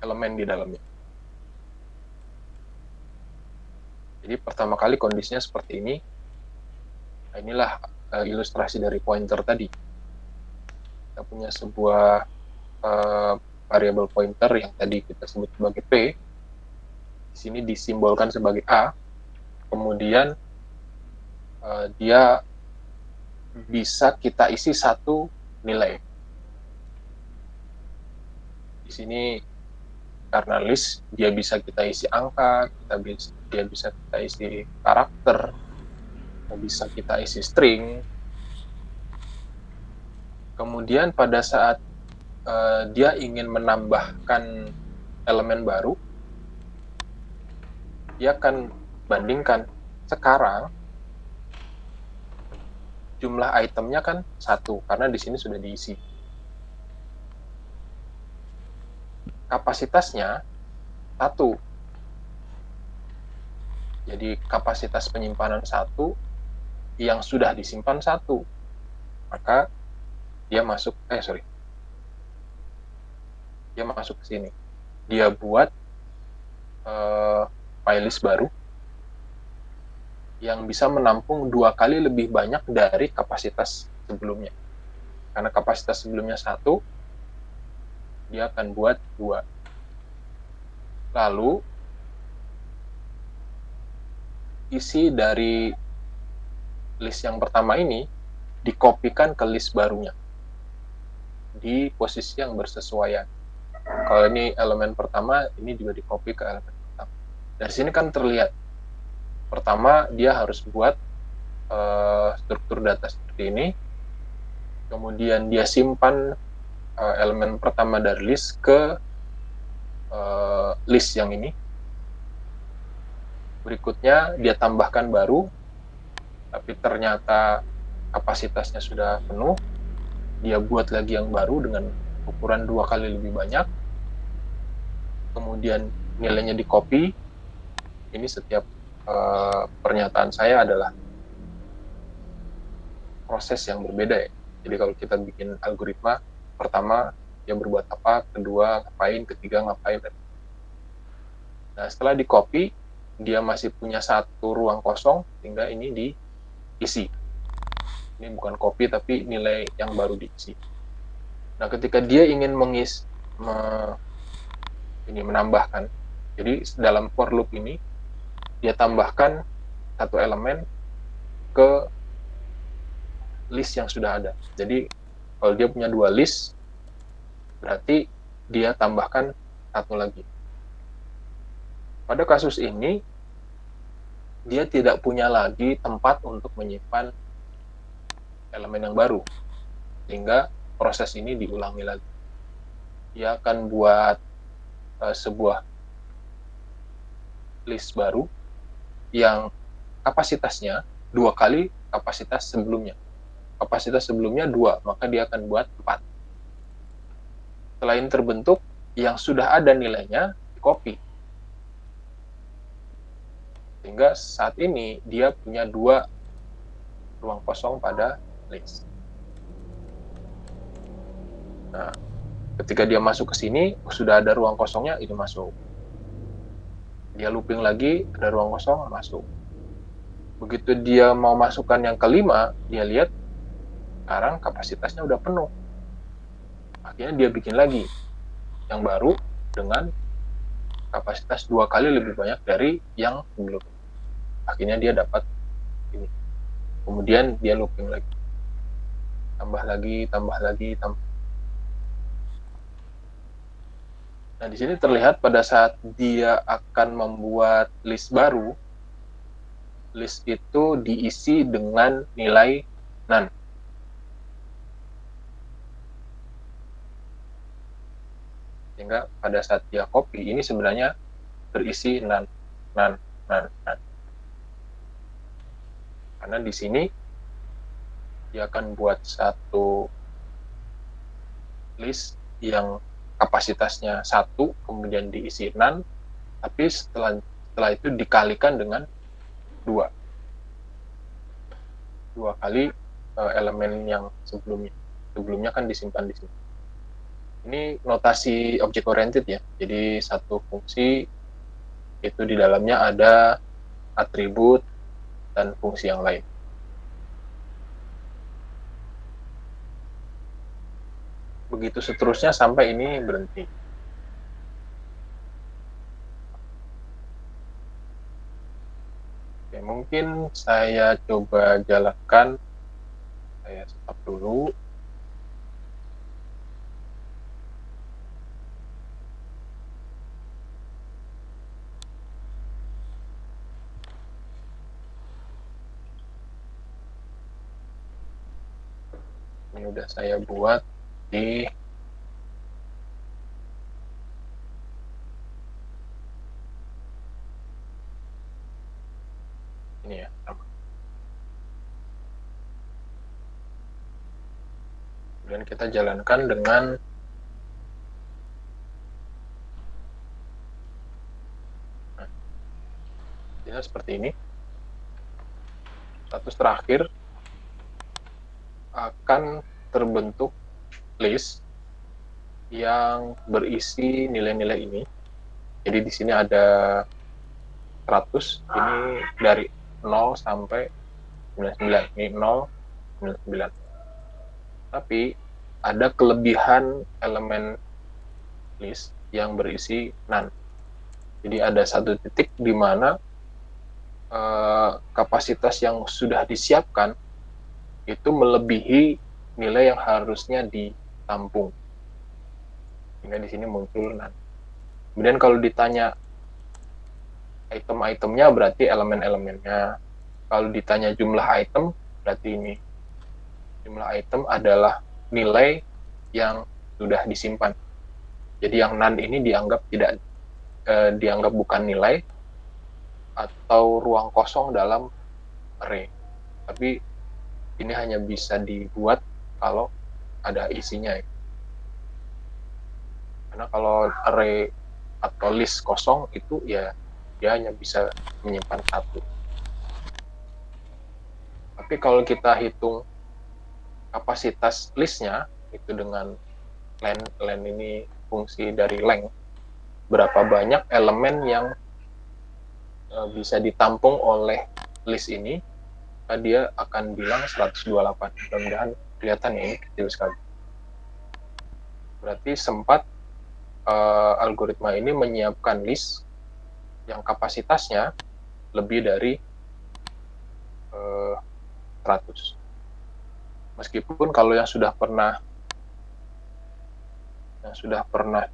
elemen di dalamnya. Jadi pertama kali kondisinya seperti ini. Nah, inilah ilustrasi dari pointer tadi. Kita punya sebuah variabel pointer yang tadi kita sebut sebagai P. Di sini disimbolkan sebagai A. Kemudian dia bisa kita isi satu nilai. Di sini karena list dia bisa kita isi angka, dia bisa kita isi karakter, bisa kita isi string. Kemudian pada saat dia ingin menambahkan elemen baru, dia akan bandingkan sekarang jumlah itemnya kan 1 karena di sini sudah diisi. Kapasitasnya 1. Jadi kapasitas penyimpanan 1 yang sudah disimpan 1. Maka dia masuk dia masuk ke sini. Dia buat file list baru yang bisa menampung 2 kali lebih banyak dari kapasitas sebelumnya. Karena kapasitas sebelumnya 1, dia akan buat 2. Lalu isi dari list yang pertama ini dikopikan ke list barunya di posisi yang bersesuaian. Kalau ini elemen pertama, ini juga dikopi ke elemen pertama. Dari sini kan terlihat, pertama dia harus buat struktur data seperti ini, kemudian dia simpan elemen pertama dari list ke list yang ini. Berikutnya dia tambahkan baru, tapi ternyata kapasitasnya sudah penuh. Dia buat lagi yang baru dengan ukuran 2 kali lebih banyak. Kemudian nilainya di-copy. Ini setiap pernyataan saya adalah proses yang berbeda ya. Jadi kalau kita bikin algoritma, pertama dia berbuat apa, kedua ngapain, ketiga ngapain. Nah, setelah di-copy, dia masih punya 1 ruang kosong, sehingga ini diisi. Ini bukan copy, tapi nilai yang baru diisi. Nah, ketika dia ingin menambahkan, jadi dalam for loop ini, dia tambahkan 1 elemen ke list yang sudah ada. Jadi, kalau dia punya 2 list, berarti dia tambahkan 1 lagi. Pada kasus ini, dia tidak punya lagi tempat untuk menyimpan elemen yang baru, sehingga proses ini diulangi lagi. Dia akan buat sebuah list baru yang kapasitasnya 2 kali kapasitas sebelumnya. Kapasitas sebelumnya 2, maka dia akan buat 4. Selain terbentuk, yang sudah ada nilainya di-copy. Sehingga saat ini dia punya 2 ruang kosong pada list. Nah, ketika dia masuk ke sini, sudah ada ruang kosongnya, itu masuk. Dia looping lagi, ada ruang kosong, masuk. Begitu dia mau masukkan yang kelima, dia lihat sekarang kapasitasnya udah penuh. Akhirnya dia bikin lagi yang baru dengan kapasitas 2 kali lebih banyak dari yang sebelumnya. Akhirnya dia dapat ini. Kemudian dia looping lagi. Tambah lagi. Nah, di sini terlihat pada saat dia akan membuat list baru, list itu diisi dengan nilai none. Sehingga pada saat dia copy, ini sebenarnya berisi none. Karena di sini dia akan buat 1 list yang kapasitasnya 1, kemudian diisi none, tapi setelah itu dikalikan dengan 2 kali elemen yang sebelumnya kan disimpan di sini. Ini notasi object oriented ya, jadi 1 fungsi itu di dalamnya ada atribut dan fungsi yang lain. Begitu seterusnya sampai ini berhenti. Oke, mungkin saya coba jalankan. Saya stop dulu. Ini udah saya buat di ini ya. Kemudian kita jalankan dengan ya, seperti ini. Status terakhir akan terbentuk list yang berisi nilai-nilai ini. Jadi di sini ada 100, ini dari 0 sampai 99. Ini 0, 99. Tapi ada kelebihan elemen list yang berisi none. Jadi ada satu titik di mana kapasitas yang sudah disiapkan itu melebihi nilai yang harusnya ditampung. Sehingga di sini muncul none. Kemudian kalau ditanya item-itemnya berarti elemen-elemennya. Kalau ditanya jumlah item berarti ini. Jumlah item adalah nilai yang sudah disimpan. Jadi yang none ini dianggap bukan nilai atau ruang kosong dalam array. Tapi ini hanya bisa dibuat kalau ada isinya. Karena kalau array atau list kosong itu ya dia hanya bisa menyimpan satu. Tapi kalau kita hitung kapasitas listnya itu dengan len ini fungsi dari length, berapa banyak elemen yang bisa ditampung oleh list ini, dia akan bilang 128. Mudah-mudahan kelihatan ya, ini kecil sekali. Berarti sempat algoritma ini menyiapkan list yang kapasitasnya lebih dari 100. Meskipun kalau yang sudah pernah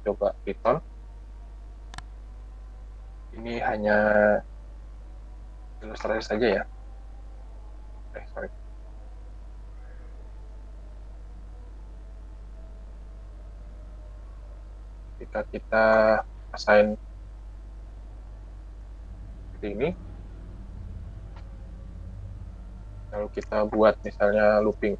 coba Python, ini hanya ilustrasi saja ya. Sorry. Ketika kita assign seperti ini, lalu kita buat misalnya looping.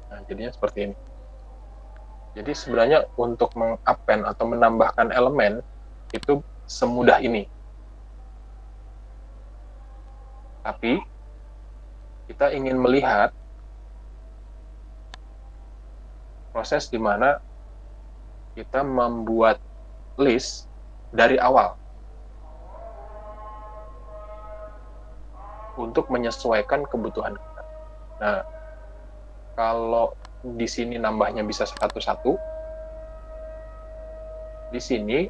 Nah, jadinya seperti ini. Jadi sebenarnya untuk mengappend atau menambahkan elemen itu semudah ini. Tapi kita ingin melihat proses di mana kita membuat list dari awal untuk menyesuaikan kebutuhan kita. Nah, kalau di sini nambahnya bisa satu-satu, di sini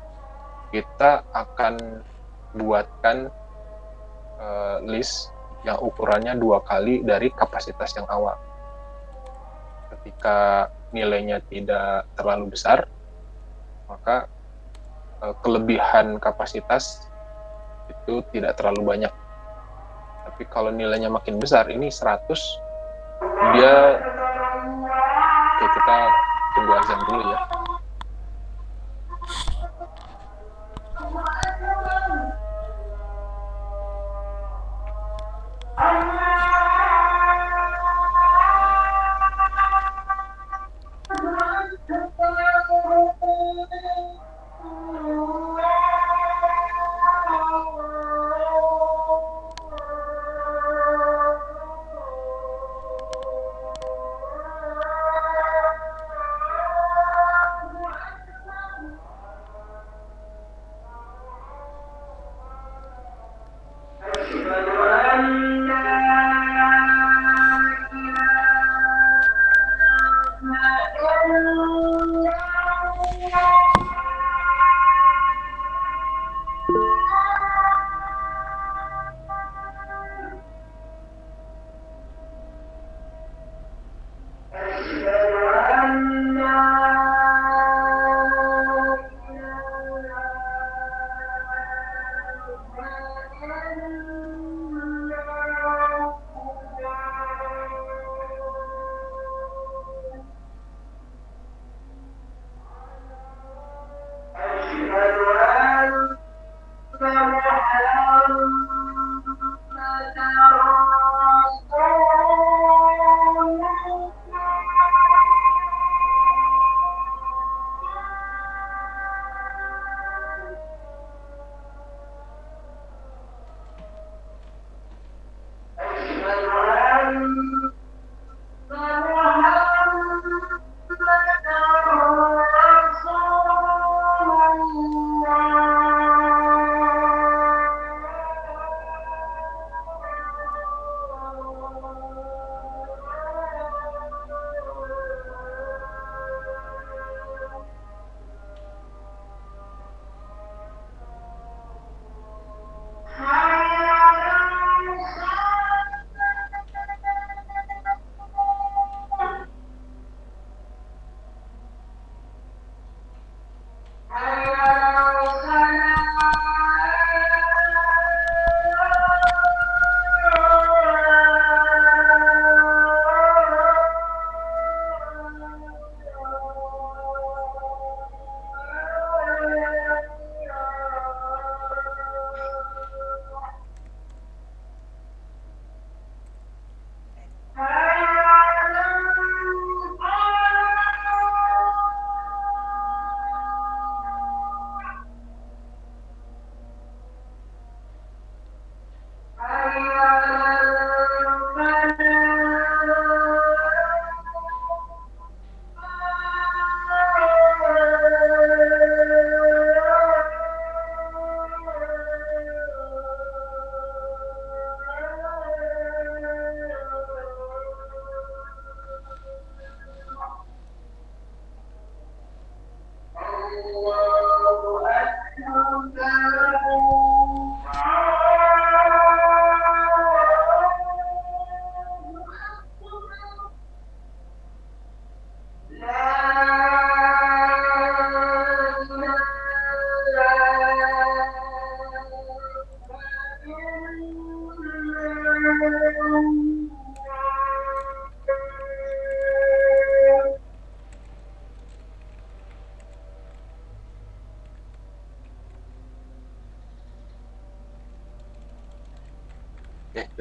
kita akan buatkan list yang ukurannya 2 kali dari kapasitas yang awal. Ketika nilainya tidak terlalu besar, maka kelebihan kapasitas itu tidak terlalu banyak. Tapi kalau nilainya makin besar, ini 100, dia oke, kita tunggu azan dulu ya.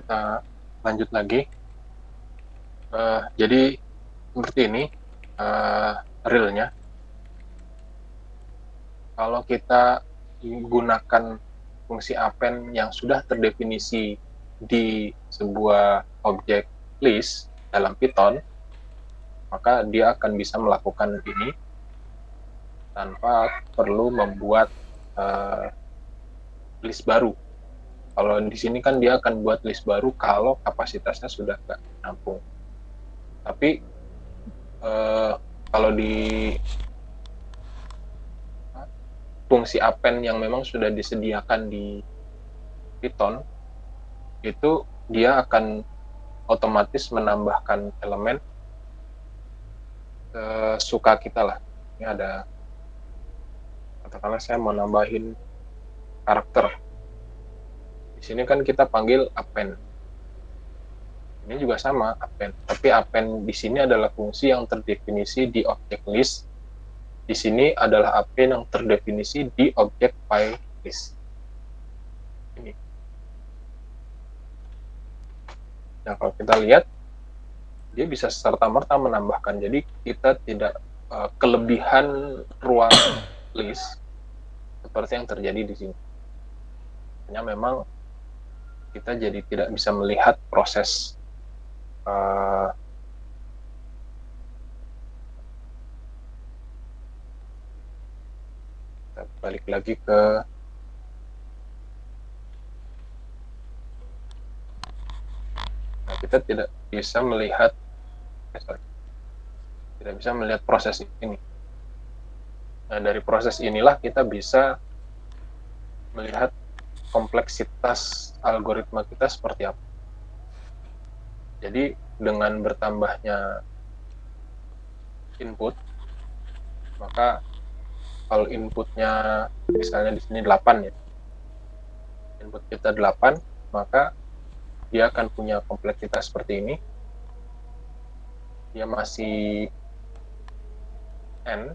kita lanjut lagi. Jadi seperti ini realnya. Kalau kita gunakan fungsi append yang sudah terdefinisi di sebuah objek list dalam Python, maka dia akan bisa melakukan ini tanpa perlu membuat list baru. Kalau di sini kan dia akan buat list baru kalau kapasitasnya sudah nggak nampung. Tapi kalau di fungsi append yang memang sudah disediakan di Python, itu dia akan otomatis menambahkan elemen suka kita lah. Ini ada, katakanlah saya mau nambahin karakter. Di sini kan kita panggil append. Ini juga sama append, tapi append di sini adalah fungsi yang terdefinisi di objek list. Di sini adalah append yang terdefinisi di objek file list. Ini. Nah, kalau kita lihat, dia bisa serta-merta menambahkan. Jadi kita tidak kelebihan ruang list seperti yang terjadi di sini. Hanya memang kita jadi tidak bisa melihat proses kita balik lagi ke kita tidak bisa melihat proses ini. Nah, dari proses inilah kita bisa melihat kompleksitas algoritma kita seperti apa. Jadi dengan bertambahnya input, maka kalau inputnya misalnya di sini 8 ya, input kita 8, maka dia akan punya kompleksitas seperti ini. Dia masih n,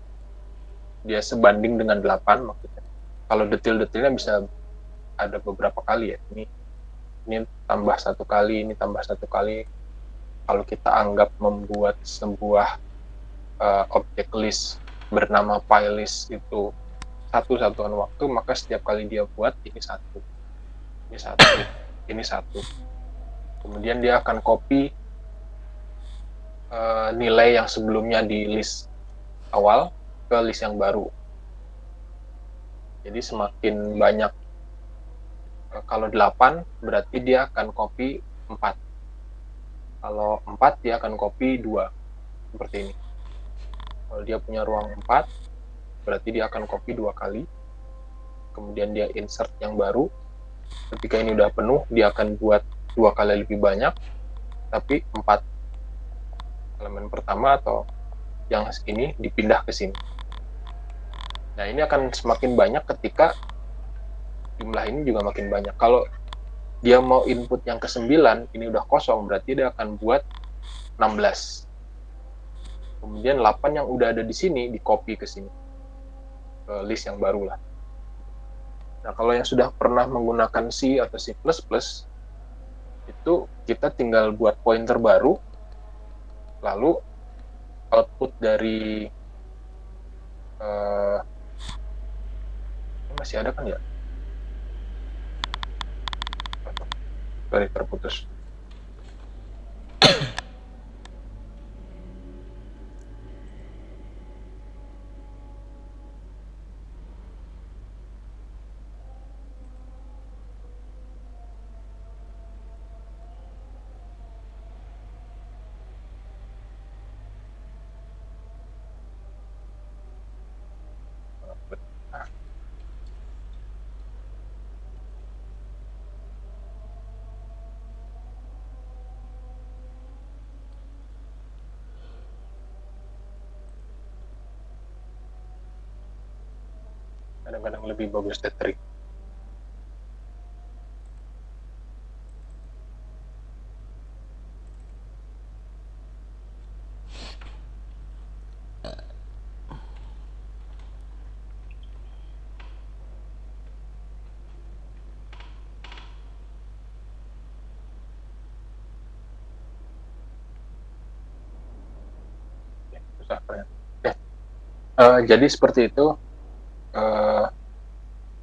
dia sebanding dengan 8 maksudnya. Kalau detail-detailnya bisa ada beberapa kali ya. Ini tambah 1 kali, ini tambah 1 kali. Kalau kita anggap membuat sebuah objek list bernama file list itu satu satuan waktu, maka setiap kali dia buat ini 1, ini 1, ini 1. Kemudian dia akan copy nilai yang sebelumnya di list awal ke list yang baru. Jadi semakin banyak, kalau 8 berarti dia akan copy 4. Kalau 4 dia akan copy 2. Seperti ini. Kalau dia punya ruang 4, berarti dia akan copy 2 kali. Kemudian dia insert yang baru. Ketika ini udah penuh, dia akan buat 2 kali lebih banyak, tapi 4 elemen pertama atau yang ini dipindah ke sini. Nah, ini akan semakin banyak ketika jumlah ini juga makin banyak. Kalau dia mau input yang ke-9, ini udah kosong, berarti dia akan buat 16. Kemudian 8 yang udah ada di sini, di-copy ke sini. Ke list yang baru lah. Nah, kalau yang sudah pernah menggunakan C atau C++, itu kita tinggal buat pointer baru, lalu output dari masih ada kan ya? Sorry, terputus. Kadang-kadang lebih bagus tethering. Ya. Jadi seperti itu.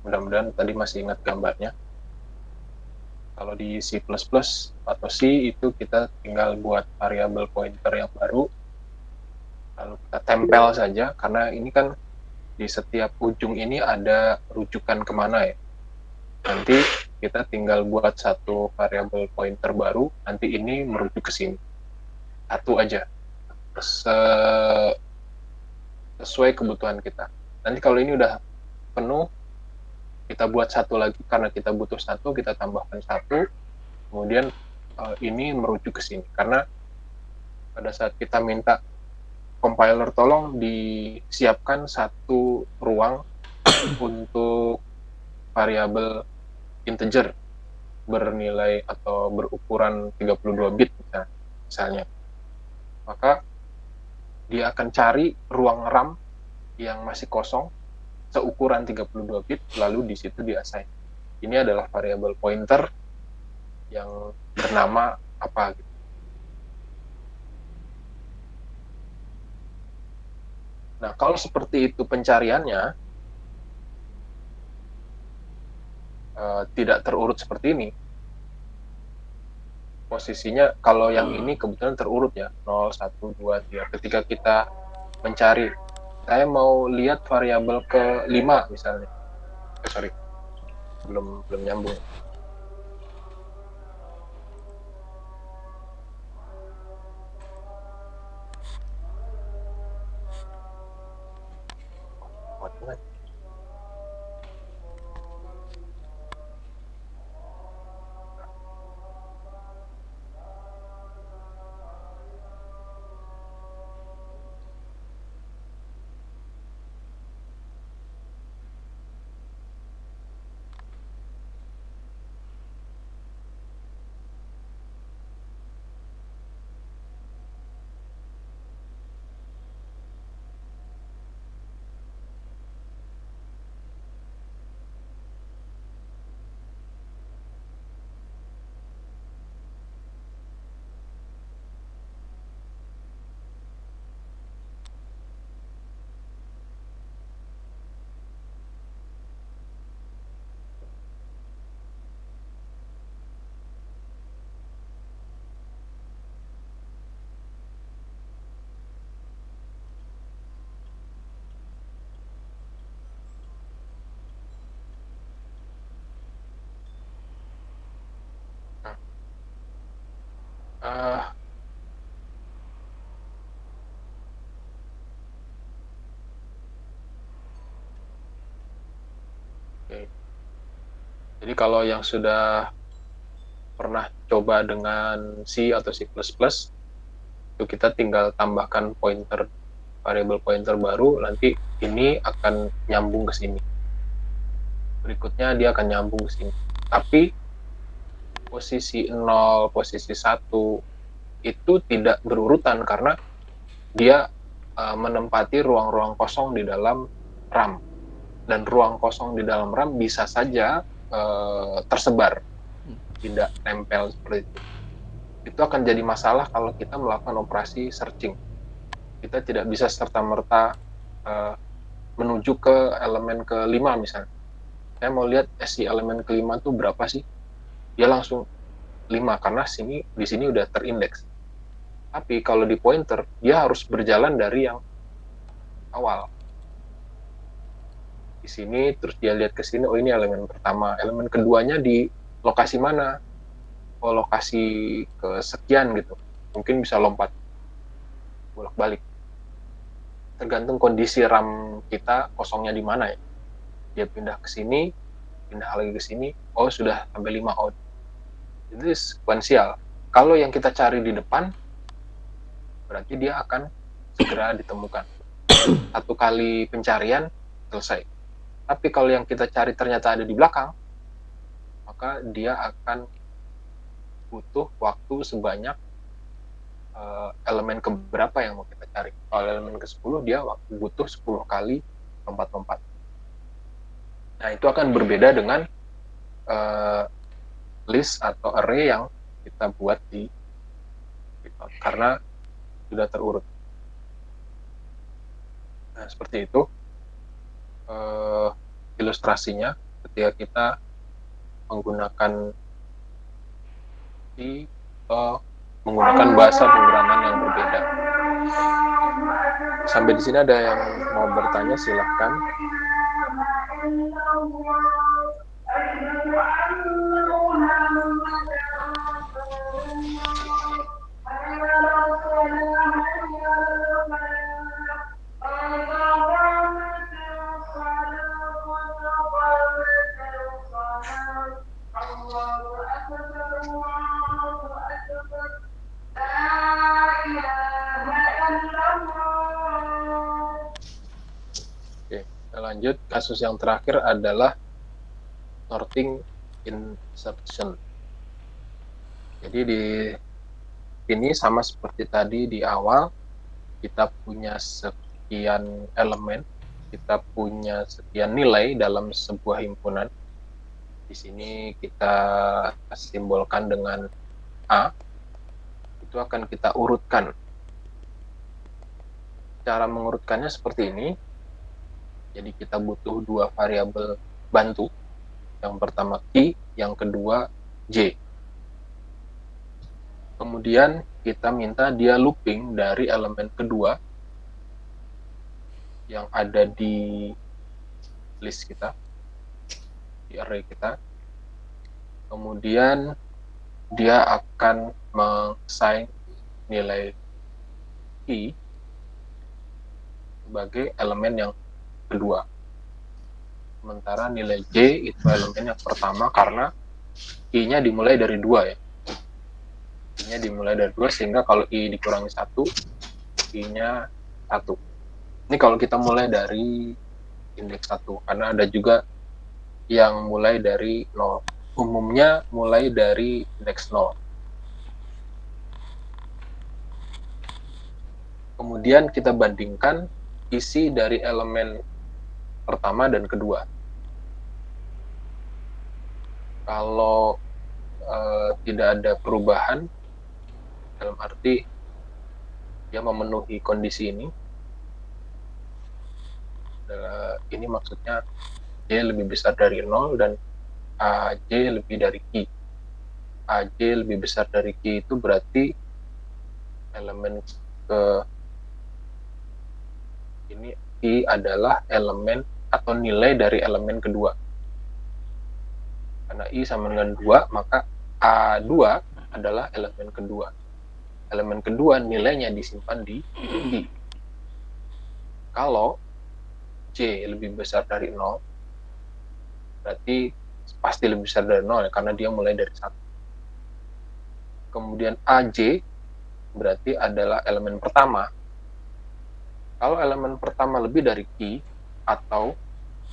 Mudah-mudahan tadi masih ingat gambarnya. Kalau di C++ atau C itu kita tinggal buat variabel pointer yang baru, lalu kita tempel saja, karena ini kan di setiap ujung ini ada rujukan kemana ya. Nanti kita tinggal buat satu variabel pointer baru, nanti ini merujuk ke sini. Satu aja. Sesuai kebutuhan kita. Nanti kalau ini udah penuh, kita buat satu lagi, karena kita butuh satu, kita tambahkan satu, kemudian ini merujuk ke sini. Karena pada saat kita minta compiler tolong disiapkan satu ruang untuk variabel integer bernilai atau berukuran 32 bit misalnya, maka dia akan cari ruang RAM yang masih kosong seukuran 32 bit, lalu di situ di-assign. Ini adalah variabel pointer yang bernama apa gitu. Nah, kalau seperti itu pencariannya tidak terurut seperti ini. Posisinya kalau yang ini kebetulan terurut ya, 0, 1, 2, 3. Ketika kita mencari, saya mau lihat variabel ke-5 misalnya. Sorry, belum nyambung. Uh, okay. Jadi kalau yang sudah pernah coba dengan C atau C++, itu kita tinggal tambahkan pointer, variabel pointer baru, nanti ini akan nyambung ke sini. Berikutnya dia akan nyambung ke sini. Tapi posisi 0, posisi 1 itu tidak berurutan karena dia menempati ruang-ruang kosong di dalam RAM. Dan ruang kosong di dalam RAM bisa saja tersebar, tidak nempel seperti itu. Itu akan jadi masalah kalau kita melakukan operasi searching. Kita tidak bisa serta-merta menuju ke elemen ke-5 misalnya. Saya mau lihat si elemen ke-5 itu berapa sih? Dia langsung 5 karena di sini udah terindeks. Tapi kalau di pointer, dia harus berjalan dari yang awal. Di sini, terus dia lihat ke sini, oh ini elemen pertama. Elemen keduanya di lokasi mana? Oh, lokasi kesekian gitu. Mungkin bisa lompat bolak-balik. Tergantung kondisi RAM kita kosongnya di mana ya. Dia pindah ke sini, pindah lagi ke sini, oh sudah sampai 5 out. Itu sekuensial. Kalau yang kita cari di depan, berarti dia akan segera ditemukan. Satu kali pencarian, selesai. Tapi kalau yang kita cari ternyata ada di belakang, maka dia akan butuh waktu sebanyak elemen keberapa yang mau kita cari. Kalau elemen ke-10, dia butuh 10 kali lompat-lompat. Nah, itu akan berbeda dengan list atau array yang kita buat di Python, karena sudah terurut. Nah, seperti itu ilustrasinya ketika kita menggunakan menggunakan bahasa pemrograman yang berbeda. Sampai di sini ada yang mau bertanya, silahkan. Oke, kita lanjut. Kasus yang terakhir adalah sorting insertion. Jadi di sini sama seperti tadi di awal, kita punya sekian elemen, kita punya sekian nilai dalam sebuah himpunan. Di sini kita simbolkan dengan A. Itu akan kita urutkan. Cara mengurutkannya seperti ini. Jadi kita butuh dua variabel bantu. Yang pertama key, yang kedua J. Kemudian kita minta dia looping dari elemen kedua yang ada di list kita, di array kita. Kemudian dia akan meng-assign nilai key sebagai elemen yang kedua. Sementara nilai J itu elemen yang pertama karena I-nya dimulai dari 2 ya. I-nya dimulai dari 2 sehingga kalau I dikurangi 1, I-nya 1. Ini kalau kita mulai dari indeks 1, karena ada juga yang mulai dari 0. Umumnya mulai dari indeks 0. Kemudian kita bandingkan isi dari elemen pertama dan kedua. Kalau tidak ada perubahan, dalam arti dia memenuhi kondisi ini maksudnya J lebih besar dari 0 dan AJ lebih dari Q. AJ lebih besar dari Q itu berarti elemen ke ini I adalah elemen atau nilai dari elemen kedua. Karena I sama dengan 2, maka A2 adalah elemen kedua. Elemen kedua nilainya disimpan di I. Kalau J lebih besar dari 0, berarti pasti lebih besar dari 0 ya, karena dia mulai dari 1. Kemudian AJ berarti adalah elemen pertama. Kalau elemen pertama lebih dari Q, atau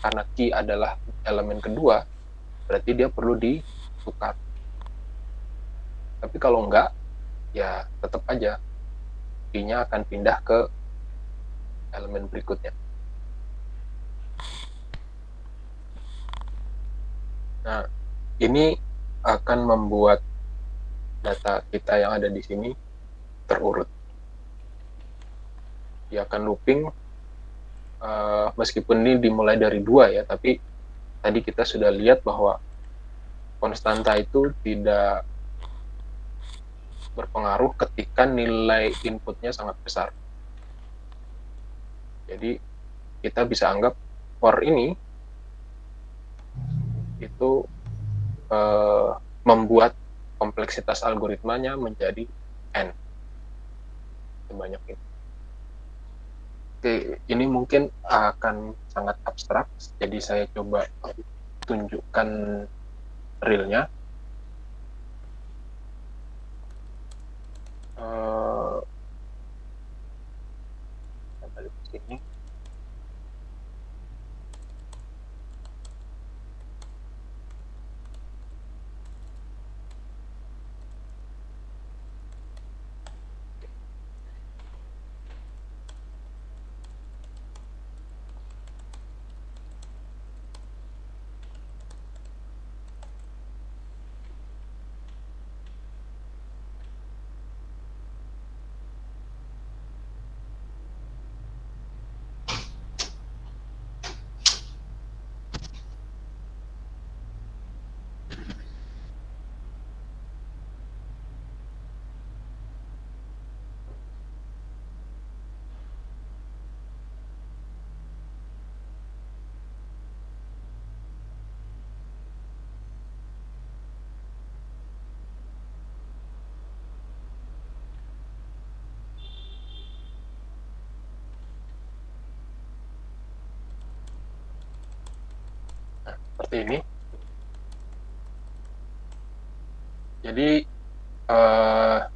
karena Q adalah elemen kedua, berarti dia perlu ditukar. Tapi kalau enggak, ya tetap aja Q-nya akan pindah ke elemen berikutnya. Nah, ini akan membuat data kita yang ada di sini terurut. Dia akan looping, meskipun ini dimulai dari 2 ya, tapi tadi kita sudah lihat bahwa konstanta itu tidak berpengaruh ketika nilai inputnya sangat besar. Jadi kita bisa anggap for ini itu membuat kompleksitas algoritmanya menjadi n sebanyak ini. Oke, ini mungkin akan sangat abstrak, jadi saya coba tunjukkan realnya. Balik ke sini. seperti ini. Jadi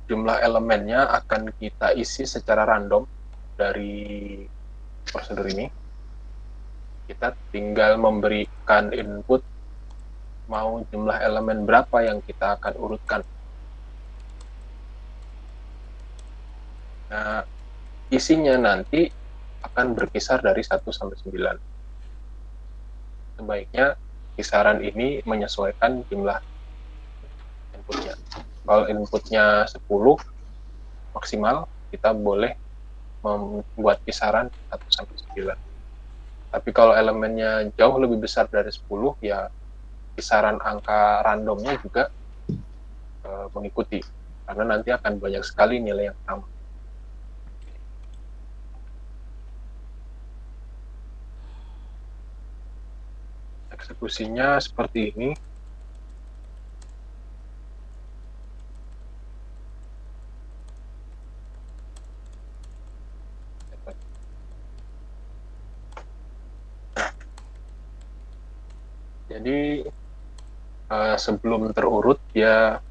jumlah elemennya akan kita isi secara random dari prosedur ini. Kita tinggal memberikan input mau jumlah elemen berapa yang kita akan urutkan. Nah, isinya nanti akan berkisar dari 1 sampai 9. Sebaiknya kisaran ini menyesuaikan jumlah inputnya. Kalau inputnya 10 maksimal, kita boleh membuat kisaran 1 sampai 9. Tapi kalau elemennya jauh lebih besar dari 10, ya kisaran angka randomnya juga mengikuti. Karena nanti akan banyak sekali nilai yang sama. Eksekusinya seperti ini. Jadi sebelum terurut ya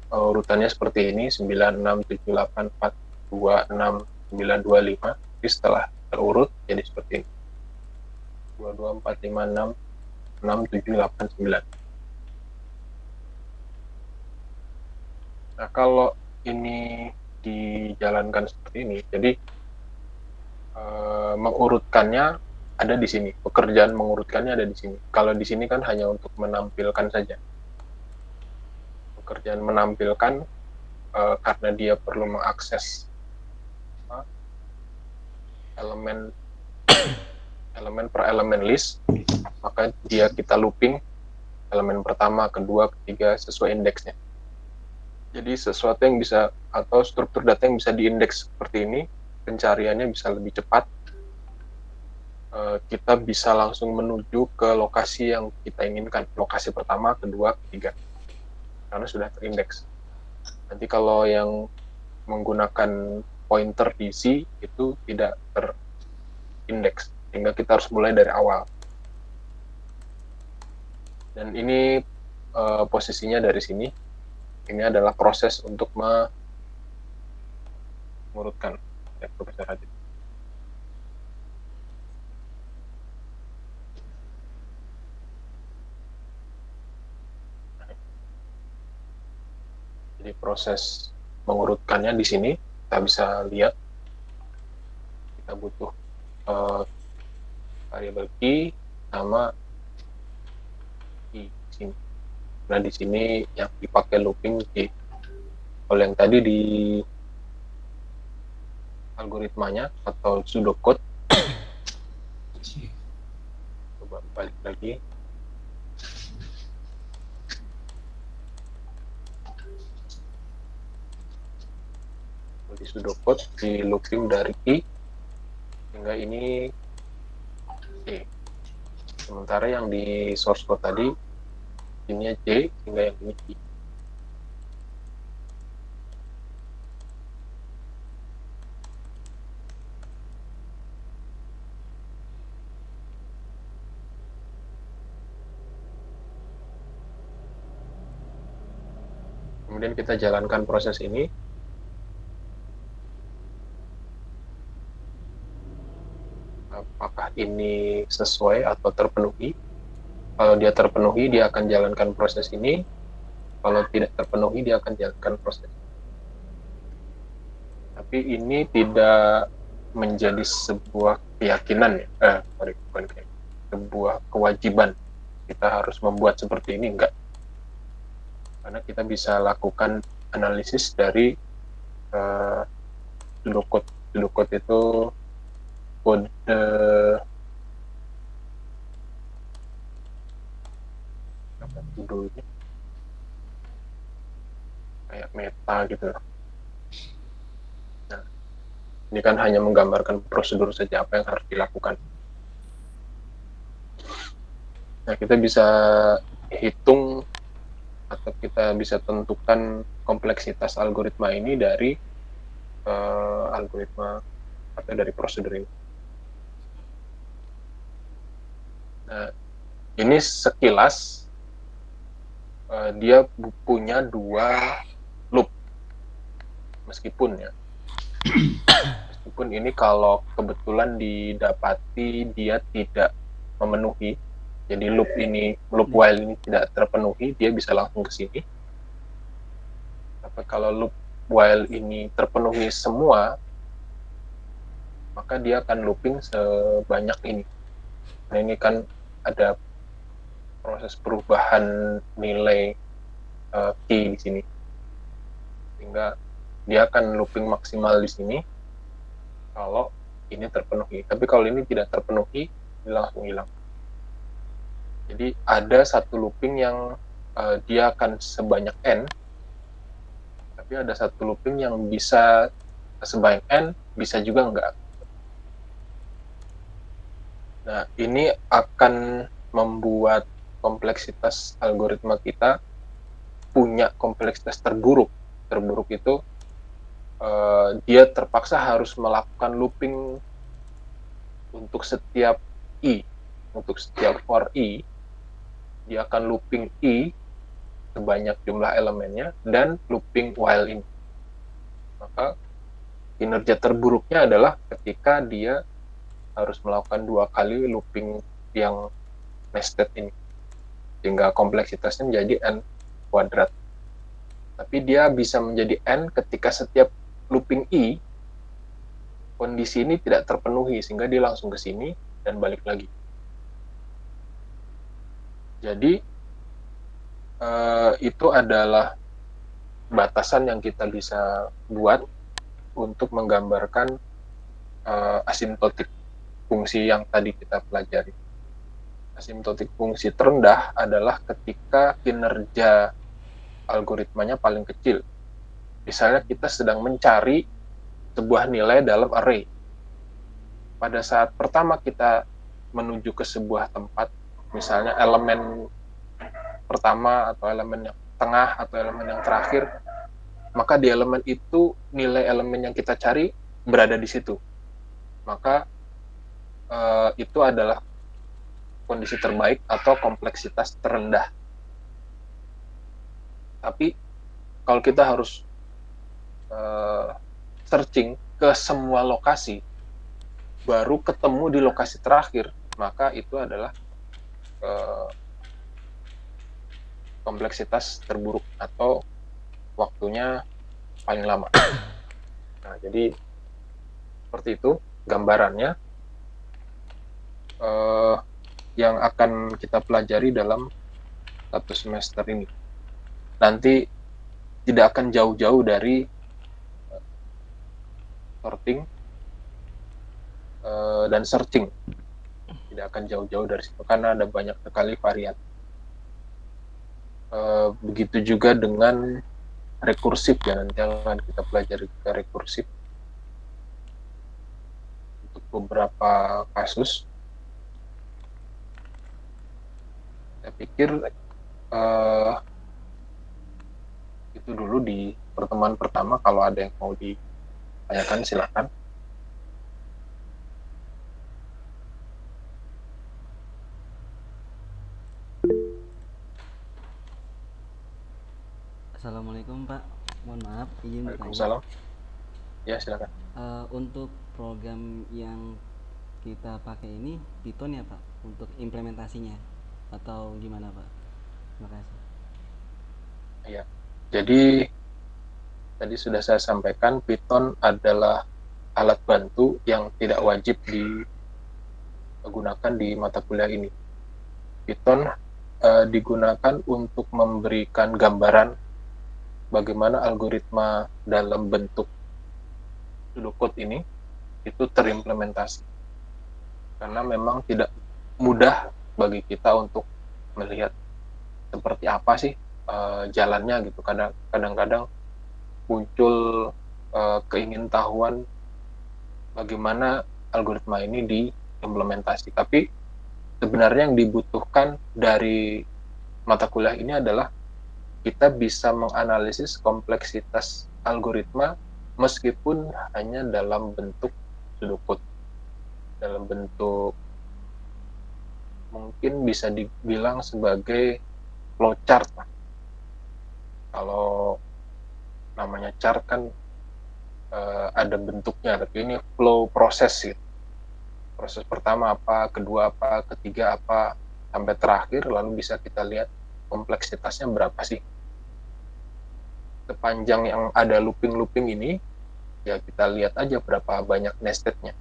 urutannya seperti ini 9, 6, 7, 8, 4, 2, 6, 9, 2, 5. Jadi setelah terurut jadi seperti ini 2, 2, 4, 5, 6, 6, 7, 8, 9. Nah kalau ini dijalankan seperti ini, jadi mengurutkannya ada di sini, pekerjaan mengurutkannya ada di sini. Kalau di sini kan hanya untuk menampilkan saja. Pekerjaan menampilkan karena dia perlu mengakses elemen per elemen list, maka dia kita looping elemen pertama, kedua, ketiga sesuai indeksnya. Jadi sesuatu yang bisa atau struktur data yang bisa diindeks seperti ini, pencariannya bisa lebih cepat. Kita bisa langsung menuju ke lokasi yang kita inginkan, lokasi pertama, kedua, ketiga, karena sudah terindeks. Nanti kalau yang menggunakan pointer DC itu tidak terindeks, sehingga kita harus mulai dari awal. Dan ini posisinya dari sini. Ini adalah proses untuk mengurutkan ya, Profesor Hadid. Jadi proses mengurutkannya di sini kita bisa lihat. Kita butuh variabel key sama key di sini. Nah di sini yang dipakai looping key. Kalau yang tadi di algoritmanya atau pseudocode, coba balik lagi. Di pseudocode di looping dari key sehingga ini C. Sementara yang di source code tadi ini C sehingga yang ini I. Kemudian kita jalankan proses ini. Apakah ini sesuai atau terpenuhi? Kalau dia terpenuhi, dia akan jalankan proses ini. Kalau tidak terpenuhi, dia akan jalankan proses ini. Tapi ini tidak menjadi sebuah keyakinan ya. Bukan sebuah kewajiban. Kita harus membuat seperti ini, enggak. Karena kita bisa lakukan analisis dari pseudocode. Pseudocode itu kode apa judulnya kayak meta gitu. Nah, ini kan hanya menggambarkan prosedur saja apa yang harus dilakukan. Nah, kita bisa hitung atau kita bisa tentukan kompleksitas algoritma ini dari algoritma atau dari prosedur ini. Nah, Ini sekilas dia punya 2 loop, meskipun ini kalau kebetulan didapati dia tidak memenuhi, jadi loop while ini tidak terpenuhi, dia bisa langsung ke sini. Tapi kalau loop while ini terpenuhi semua, maka dia akan looping sebanyak ini. Nah, ini kan ada proses perubahan nilai key di sini, sehingga dia akan looping maksimal di sini kalau ini terpenuhi. Tapi kalau ini tidak terpenuhi, dia langsung hilang. Jadi ada satu looping yang dia akan sebanyak n, tapi ada satu looping yang bisa sebanyak n, bisa juga enggak. Nah, ini akan membuat kompleksitas algoritma kita punya kompleksitas terburuk. Terburuk itu dia terpaksa harus melakukan looping untuk setiap i. Untuk setiap for i, dia akan looping i sebanyak jumlah elemennya dan looping while ini. Maka kinerja terburuknya adalah ketika dia harus melakukan 2 kali looping yang nested ini, sehingga kompleksitasnya menjadi n kuadrat. Tapi dia bisa menjadi n ketika setiap looping i kondisi ini tidak terpenuhi, sehingga dia langsung ke sini dan balik lagi. Jadi itu adalah batasan yang kita bisa buat untuk menggambarkan asimptotik fungsi yang tadi kita pelajari. Asimptotik fungsi terendah adalah ketika kinerja algoritmanya paling kecil. Misalnya kita sedang mencari sebuah nilai dalam array. Pada saat pertama kita menuju ke sebuah tempat, misalnya elemen pertama atau elemen yang tengah atau elemen yang terakhir, maka di elemen itu nilai elemen yang kita cari berada di situ. Maka itu adalah kondisi terbaik atau kompleksitas terendah. Tapi kalau kita harus searching ke semua lokasi, baru ketemu di lokasi terakhir, maka itu adalah kompleksitas terburuk atau waktunya paling lama. Nah, jadi seperti itu gambarannya yang akan kita pelajari dalam 1 semester ini. Nanti tidak akan jauh-jauh dari sorting dan searching. Tidak akan jauh-jauh dari situ karena ada banyak sekali varian. Begitu juga dengan rekursif, ya, nanti akan kita pelajari juga rekursif untuk beberapa kasus. Saya pikir itu dulu di pertemuan pertama. Kalau ada yang mau ditanyakan silakan. Assalamualaikum Pak, mohon maaf izin bertanya. Waalaikumsalam. Ya, silakan. Untuk program yang kita pakai ini Python ya Pak, untuk implementasinya atau gimana Pak? Terima kasih. Ya, jadi tadi sudah saya sampaikan, Python adalah alat bantu yang tidak wajib digunakan di mata kuliah ini. Python digunakan untuk memberikan gambaran bagaimana algoritma dalam bentuk pseudocode ini itu terimplementasi. Karena memang tidak mudah bagi kita untuk melihat seperti apa sih jalannya gitu. Kadang-kadang muncul keingintahuan bagaimana algoritma ini diimplementasi. Tapi sebenarnya yang dibutuhkan dari mata kuliah ini adalah kita bisa menganalisis kompleksitas algoritma meskipun hanya dalam bentuk pseudocode, dalam bentuk mungkin bisa dibilang sebagai flowchart lah. Kalau namanya chart kan ada bentuknya, tapi ini flow proses gitu. Proses pertama apa, kedua apa, ketiga apa, sampai terakhir, lalu bisa kita lihat kompleksitasnya berapa sih. Sepanjang yang ada looping-looping ini, ya kita lihat aja berapa banyak nestednya.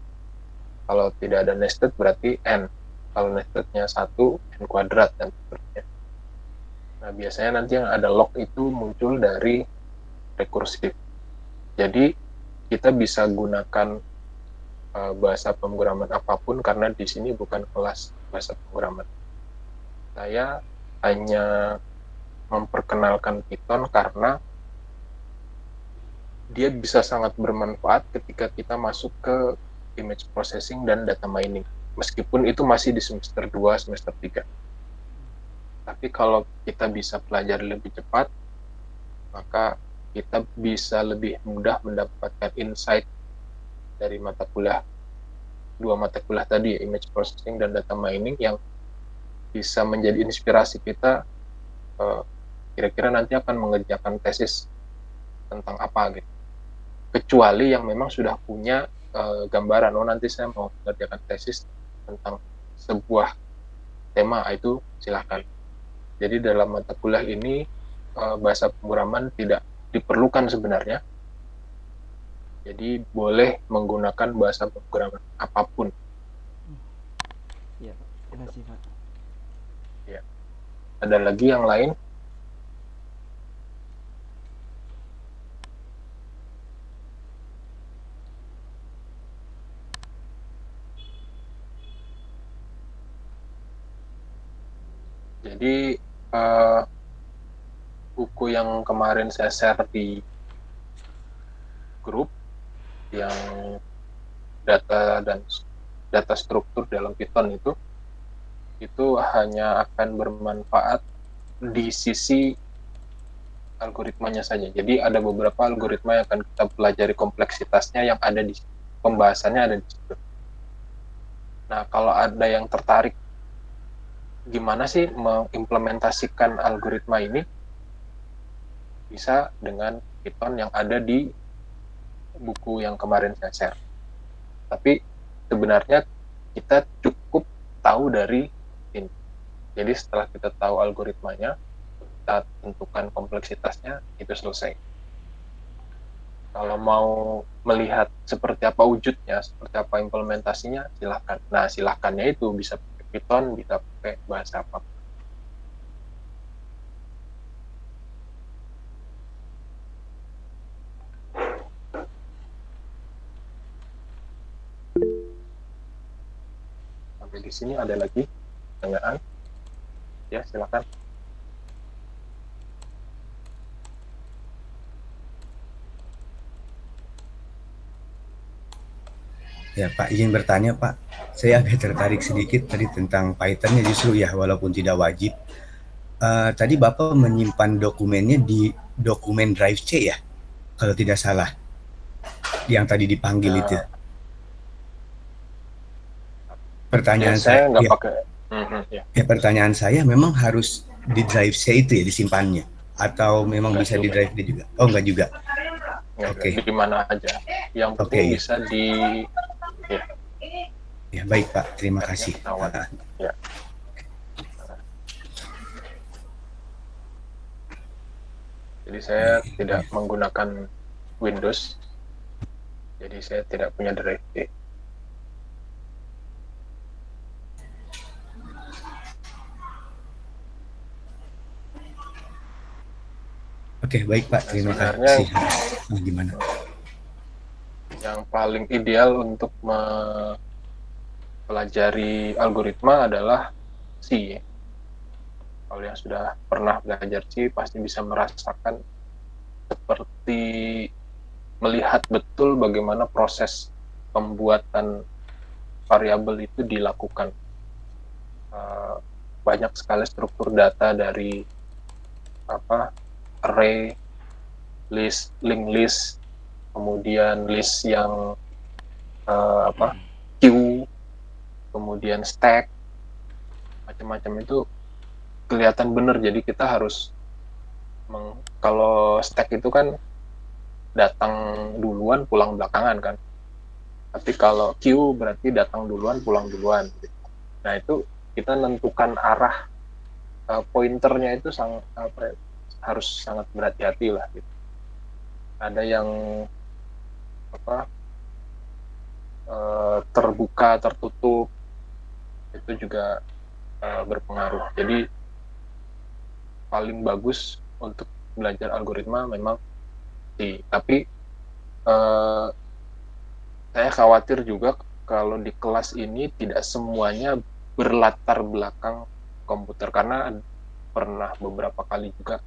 Kalau tidak ada nested berarti n. Kalau nestednya 1, n kuadrat, dan seterusnya. Nah, biasanya nanti yang ada log itu muncul dari rekursif. Jadi, kita bisa gunakan bahasa pemrograman apapun, karena di sini bukan kelas bahasa pemrograman. Saya hanya memperkenalkan Python karena dia bisa sangat bermanfaat ketika kita masuk ke image processing dan data mining. Meskipun itu masih di semester 2, semester 3. Tapi kalau kita bisa pelajari lebih cepat, maka kita bisa lebih mudah mendapatkan insight dari mata kuliah, 2 mata kuliah tadi, image processing dan data mining, yang bisa menjadi inspirasi kita kira-kira nanti akan mengerjakan tesis tentang apa gitu. Kecuali yang memang sudah punya gambaran, nanti saya mau mengerjakan tesis tentang sebuah tema, itu silakan. Jadi dalam mata kuliah ini bahasa pemrograman tidak diperlukan sebenarnya. Jadi boleh menggunakan bahasa pemrograman apapun. Ya, terima kasih Pak. Ya. Ada lagi yang lain? Jadi buku yang kemarin saya share di grup, yang data struktur dalam Python itu hanya akan bermanfaat di sisi algoritmanya saja. Jadi ada beberapa algoritma yang akan kita pelajari kompleksitasnya, yang ada di pembahasannya ada di situ. Nah, kalau ada yang tertarik gimana sih mengimplementasikan algoritma ini, bisa dengan Python yang ada di buku yang kemarin saya share. Tapi sebenarnya kita cukup tahu dari ini. Jadi setelah kita tahu algoritmanya, kita tentukan kompleksitasnya, itu selesai. Kalau mau melihat seperti apa wujudnya, seperti apa implementasinya, silahkan. Nah, silahkannya itu bisa pakai Python, bisa pakai bahasa apa. Sampai di sini ada lagi pertanyaan? Ya, silakan. Ya Pak, izin bertanya Pak, saya agak tertarik sedikit tadi tentang Python-nya justru ya, walaupun tidak wajib. Tadi Bapak menyimpan dokumennya di dokumen Drive C ya, kalau tidak salah, yang tadi dipanggil itu. Pertanyaan saya nggak ya, pakai. pertanyaan saya memang harus di Drive C itu ya disimpannya, atau memang Enggak bisa juga. di Drive D juga? Oh enggak juga. Oke. Di mana aja. Yang penting bisa di. Ya baik Pak, terima kasih. Ya. Jadi saya tidak menggunakan Windows, jadi saya tidak punya Drive D. Oke, baik Pak, terima kasih. Gimana? Yang paling ideal untuk mempelajari algoritma adalah C. Kalau yang sudah pernah belajar C pasti bisa merasakan seperti melihat betul bagaimana proses pembuatan variabel itu dilakukan. Banyak sekali struktur data dari array, list, linked list, kemudian list yang queue, kemudian stack, macam-macam itu kelihatan benar. Jadi kita harus kalau stack itu kan datang duluan pulang belakangan kan, tapi kalau queue berarti datang duluan pulang duluan gitu. Nah itu kita nentukan arah pointernya itu harus sangat berhati-hati lah gitu. Ada yang terbuka tertutup itu juga berpengaruh. Jadi paling bagus untuk belajar algoritma memang tapi saya khawatir juga kalau di kelas ini tidak semuanya berlatar belakang komputer, karena pernah beberapa kali juga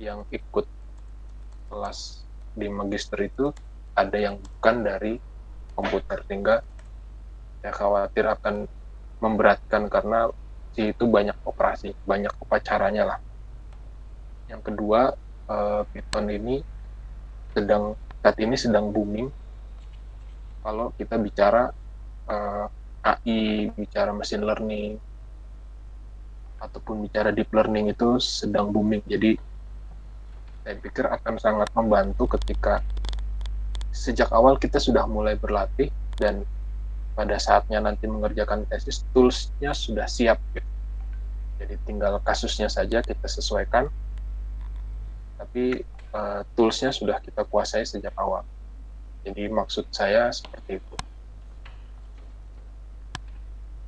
yang ikut kelas di magister itu ada yang bukan dari komputer, sehingga saya khawatir akan memberatkan karena itu banyak operasi, banyak upacaranya lah. Yang kedua, Python ini saat ini sedang booming. Kalau kita bicara AI, bicara machine learning, ataupun bicara deep learning itu sedang booming. Jadi saya pikir akan sangat membantu ketika sejak awal kita sudah mulai berlatih dan pada saatnya nanti mengerjakan tesis, tools-nya sudah siap. Jadi tinggal kasusnya saja kita sesuaikan, tapi tools-nya sudah kita kuasai sejak awal. Jadi maksud saya seperti itu.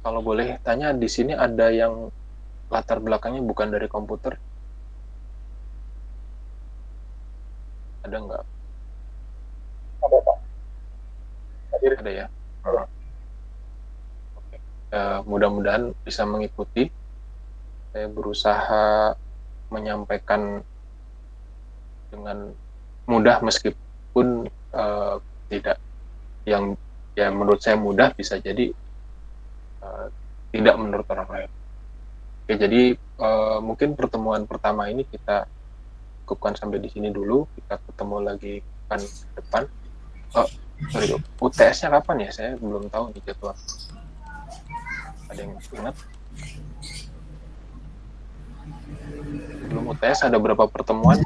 Kalau boleh tanya, di sini ada yang latar belakangnya bukan dari komputer? Ada nggak? Ada Pak. Ada ya? Oke. Mudah-mudahan bisa mengikuti. Saya berusaha menyampaikan dengan mudah meskipun tidak yang menurut saya mudah bisa jadi tidak menurut orang lain. Oke, jadi mungkin pertemuan pertama ini kita cukupkan sampai di sini dulu. Kita ketemu lagi kan depan. Sorry, UTS-nya kapan ya? Saya belum tahu nih jadwal. Ada yang ingat? Belum UTS ada berapa pertemuan?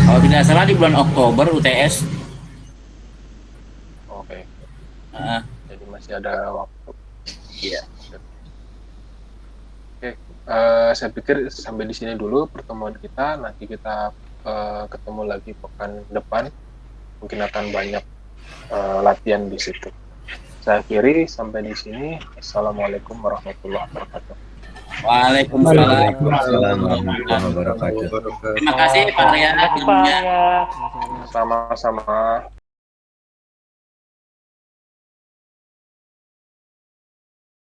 Kalau tidak salah di bulan Oktober UTS. Oke. Jadi masih ada waktu. Iya. Oke, saya pikir sampai di sini dulu pertemuan kita. Nanti kita ketemu lagi pekan depan. Mungkin akan banyak latihan di situ. Saya akhiri sampai di sini. Assalamualaikum warahmatullahi wabarakatuh. Waalaikumsalam. Waalaikumsalam warahmatullahi wabarakatuh. Terima kasih Pak Rian. Sama-sama.